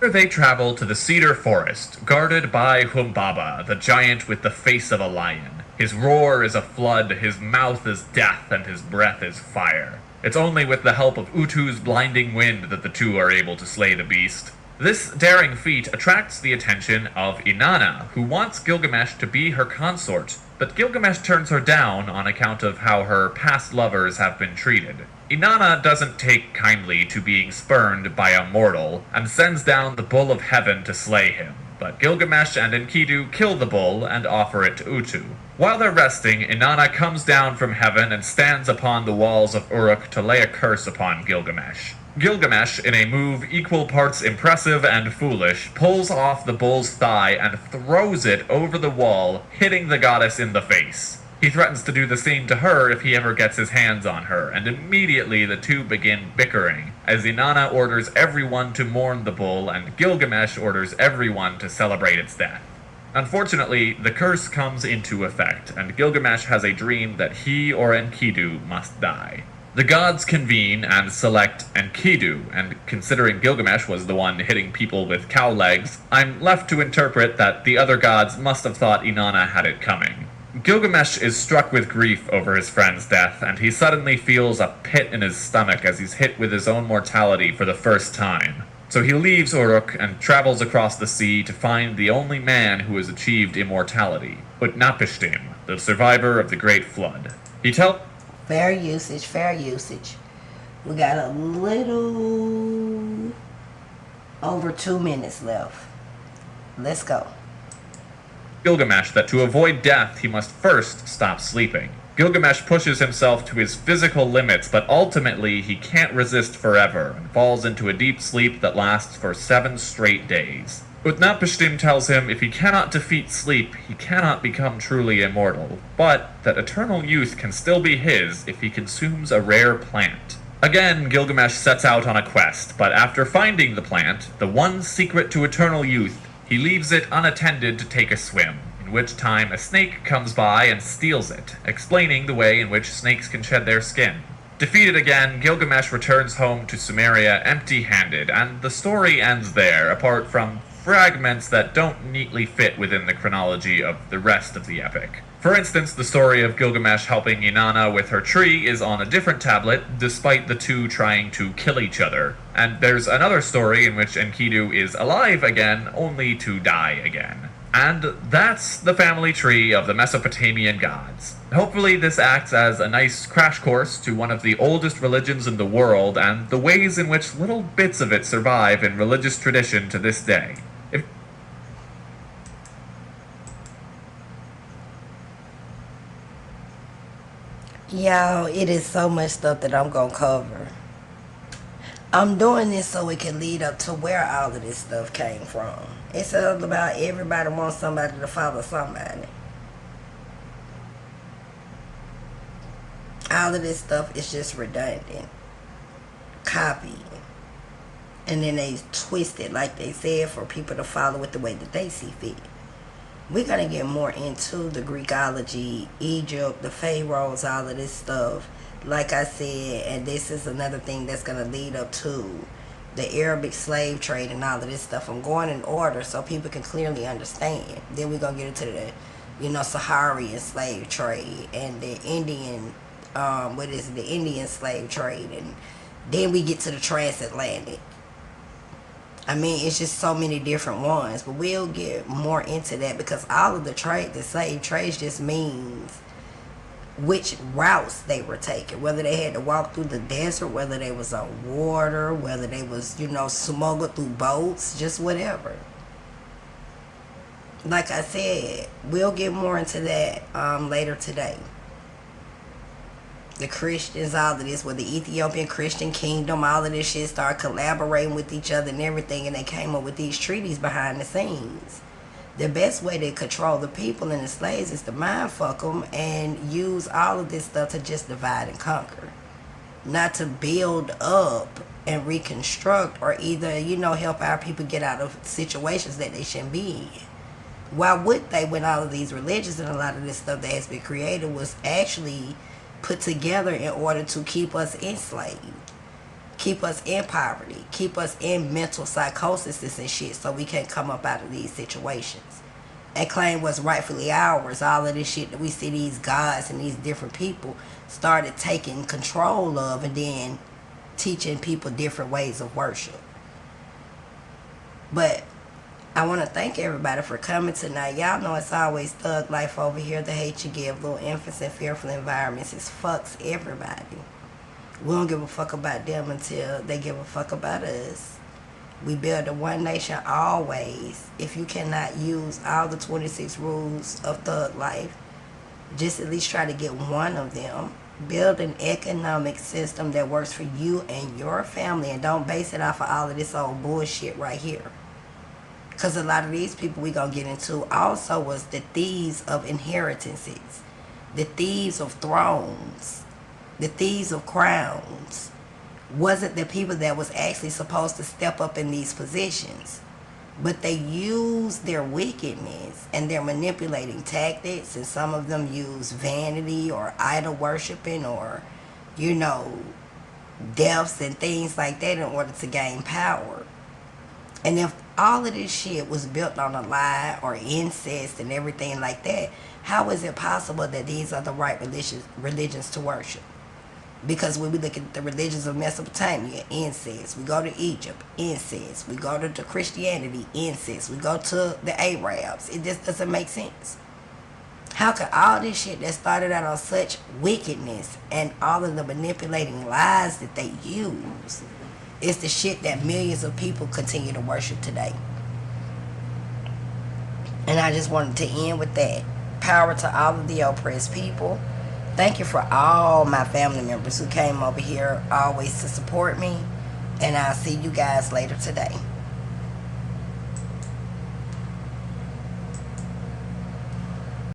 They travel to the cedar forest, guarded by Humbaba, the giant with the face of a lion. His roar is a flood, his mouth is death, and his breath is fire. It's only with the help of Utu's blinding wind that the two are able to slay the beast. This daring feat attracts the attention of Inanna, who wants Gilgamesh to be her consort, but Gilgamesh turns her down on account of how her past lovers have been treated. Inanna doesn't take kindly to being spurned by a mortal, and sends down the bull of heaven to slay him, but Gilgamesh and Enkidu kill the bull and offer it to Utu. While they're resting, Inanna comes down from heaven and stands upon the walls of Uruk to lay a curse upon Gilgamesh. Gilgamesh, in a move equal parts impressive and foolish, pulls off the bull's thigh and throws it over the wall, hitting the goddess in the face. He threatens to do the same to her if he ever gets his hands on her, and immediately the two begin bickering, as Inanna orders everyone to mourn the bull and Gilgamesh orders everyone to celebrate its death. Unfortunately, the curse comes into effect, and Gilgamesh has a dream that he or Enkidu must die. The gods convene and select Enkidu, and considering Gilgamesh was the one hitting people with cow legs, I'm left to interpret that the other gods must have thought Inanna had it coming. Gilgamesh is struck with grief over his friend's death, and he suddenly feels a pit in his stomach as he's hit with his own mortality for the first time. So he leaves Uruk and travels across the sea to find the only man who has achieved immortality, Utnapishtim, the survivor of the Great Flood. He tells... Fair usage, fair usage. We got a little over 2 minutes left. Let's go. Gilgamesh that to avoid death he must first stop sleeping. Gilgamesh pushes himself to his physical limits, but ultimately he can't resist forever and falls into a deep sleep that lasts for 7 straight days. Utnapishtim tells him if he cannot defeat sleep, he cannot become truly immortal, but that eternal youth can still be his if he consumes a rare plant. Again, Gilgamesh sets out on a quest, but after finding the plant, the one secret to eternal youth, he leaves it unattended to take a swim, in which time a snake comes by and steals it, explaining the way in which snakes can shed their skin. Defeated again, Gilgamesh returns home to Sumeria empty-handed, and the story ends there, apart from fragments that don't neatly fit within the chronology of the rest of the epic. For instance, the story of Gilgamesh helping Inanna with her tree is on a different tablet, despite the two trying to kill each other. And there's another story in which Enkidu is alive again, only to die again. And that's the family tree of the Mesopotamian gods. Hopefully this acts as a nice crash course to one of the oldest religions in the world and the ways in which little bits of it survive in religious tradition to this day. Y'all, it is so much stuff that I'm gonna cover. I'm doing this so it can lead up to where all of this stuff came from. It's all about everybody wants somebody to follow somebody. All of this stuff is just redundant. Copy. And then they twist it, like they said, for people to follow it the way that they see fit. We're going to get more into the Greekology, Egypt, the pharaohs, all of this stuff. Like I said, and this is another thing that's going to lead up to the Arabic slave trade and all of this stuff. I'm going in order so people can clearly understand. Then we're going to get into the, Saharian slave trade and the Indian, the Indian slave trade. And then we get to the transatlantic. I mean, it's just so many different ones, but we'll get more into that because all of the slave trades just means which routes they were taking, whether they had to walk through the desert, whether they was on water, whether they was, smuggled through boats, just whatever. Like I said, we'll get more into that later today. The Christians, all of this, with the Ethiopian Christian kingdom, all of this shit started collaborating with each other and everything, and they came up with these treaties behind the scenes. The best way to control the people and the slaves is to mind fuck them and use all of this stuff to just divide and conquer. Not to build up and reconstruct or either, help our people get out of situations that they shouldn't be in. Why would they, when all of these religions and a lot of this stuff that has been created was actually put together in order to keep us enslaved, keep us in poverty, keep us in mental psychosis and shit so we can't come up out of these situations and claim what's rightfully ours. All of this shit that we see these gods and these different people started taking control of and then teaching people different ways of worship. But I want to thank everybody for coming tonight. Y'all know it's always thug life over here. The hate you give, little infants in fearful environments. It fucks everybody. We don't give a fuck about them until they give a fuck about us. We build a one nation always. If you cannot use all the 26 rules of thug life, just at least try to get one of them. Build an economic system that works for you and your family, and don't base it off of all of this old bullshit right here. Because a lot of these people we going to get into also was the thieves of inheritances, the thieves of thrones, the thieves of crowns. Wasn't the people that was actually supposed to step up in these positions. But they use their wickedness and their manipulating tactics, and some of them use vanity or idol worshiping or, deaths and things like that in order to gain power. And if all of this shit was built on a lie or incest and everything like that, how is it possible that these are the right religions to worship? Because when we look at the religions of Mesopotamia, incest. We go to Egypt, incest. We go to Christianity, incest. We go to the Arabs. It just doesn't make sense. How could all this shit that started out on such wickedness and all of the manipulating lies that they use is the shit that millions of people continue to worship today? And I just wanted to end with that. Power to all of the oppressed people. Thank you for all my family members who came over here always to support me. And I'll see you guys later today.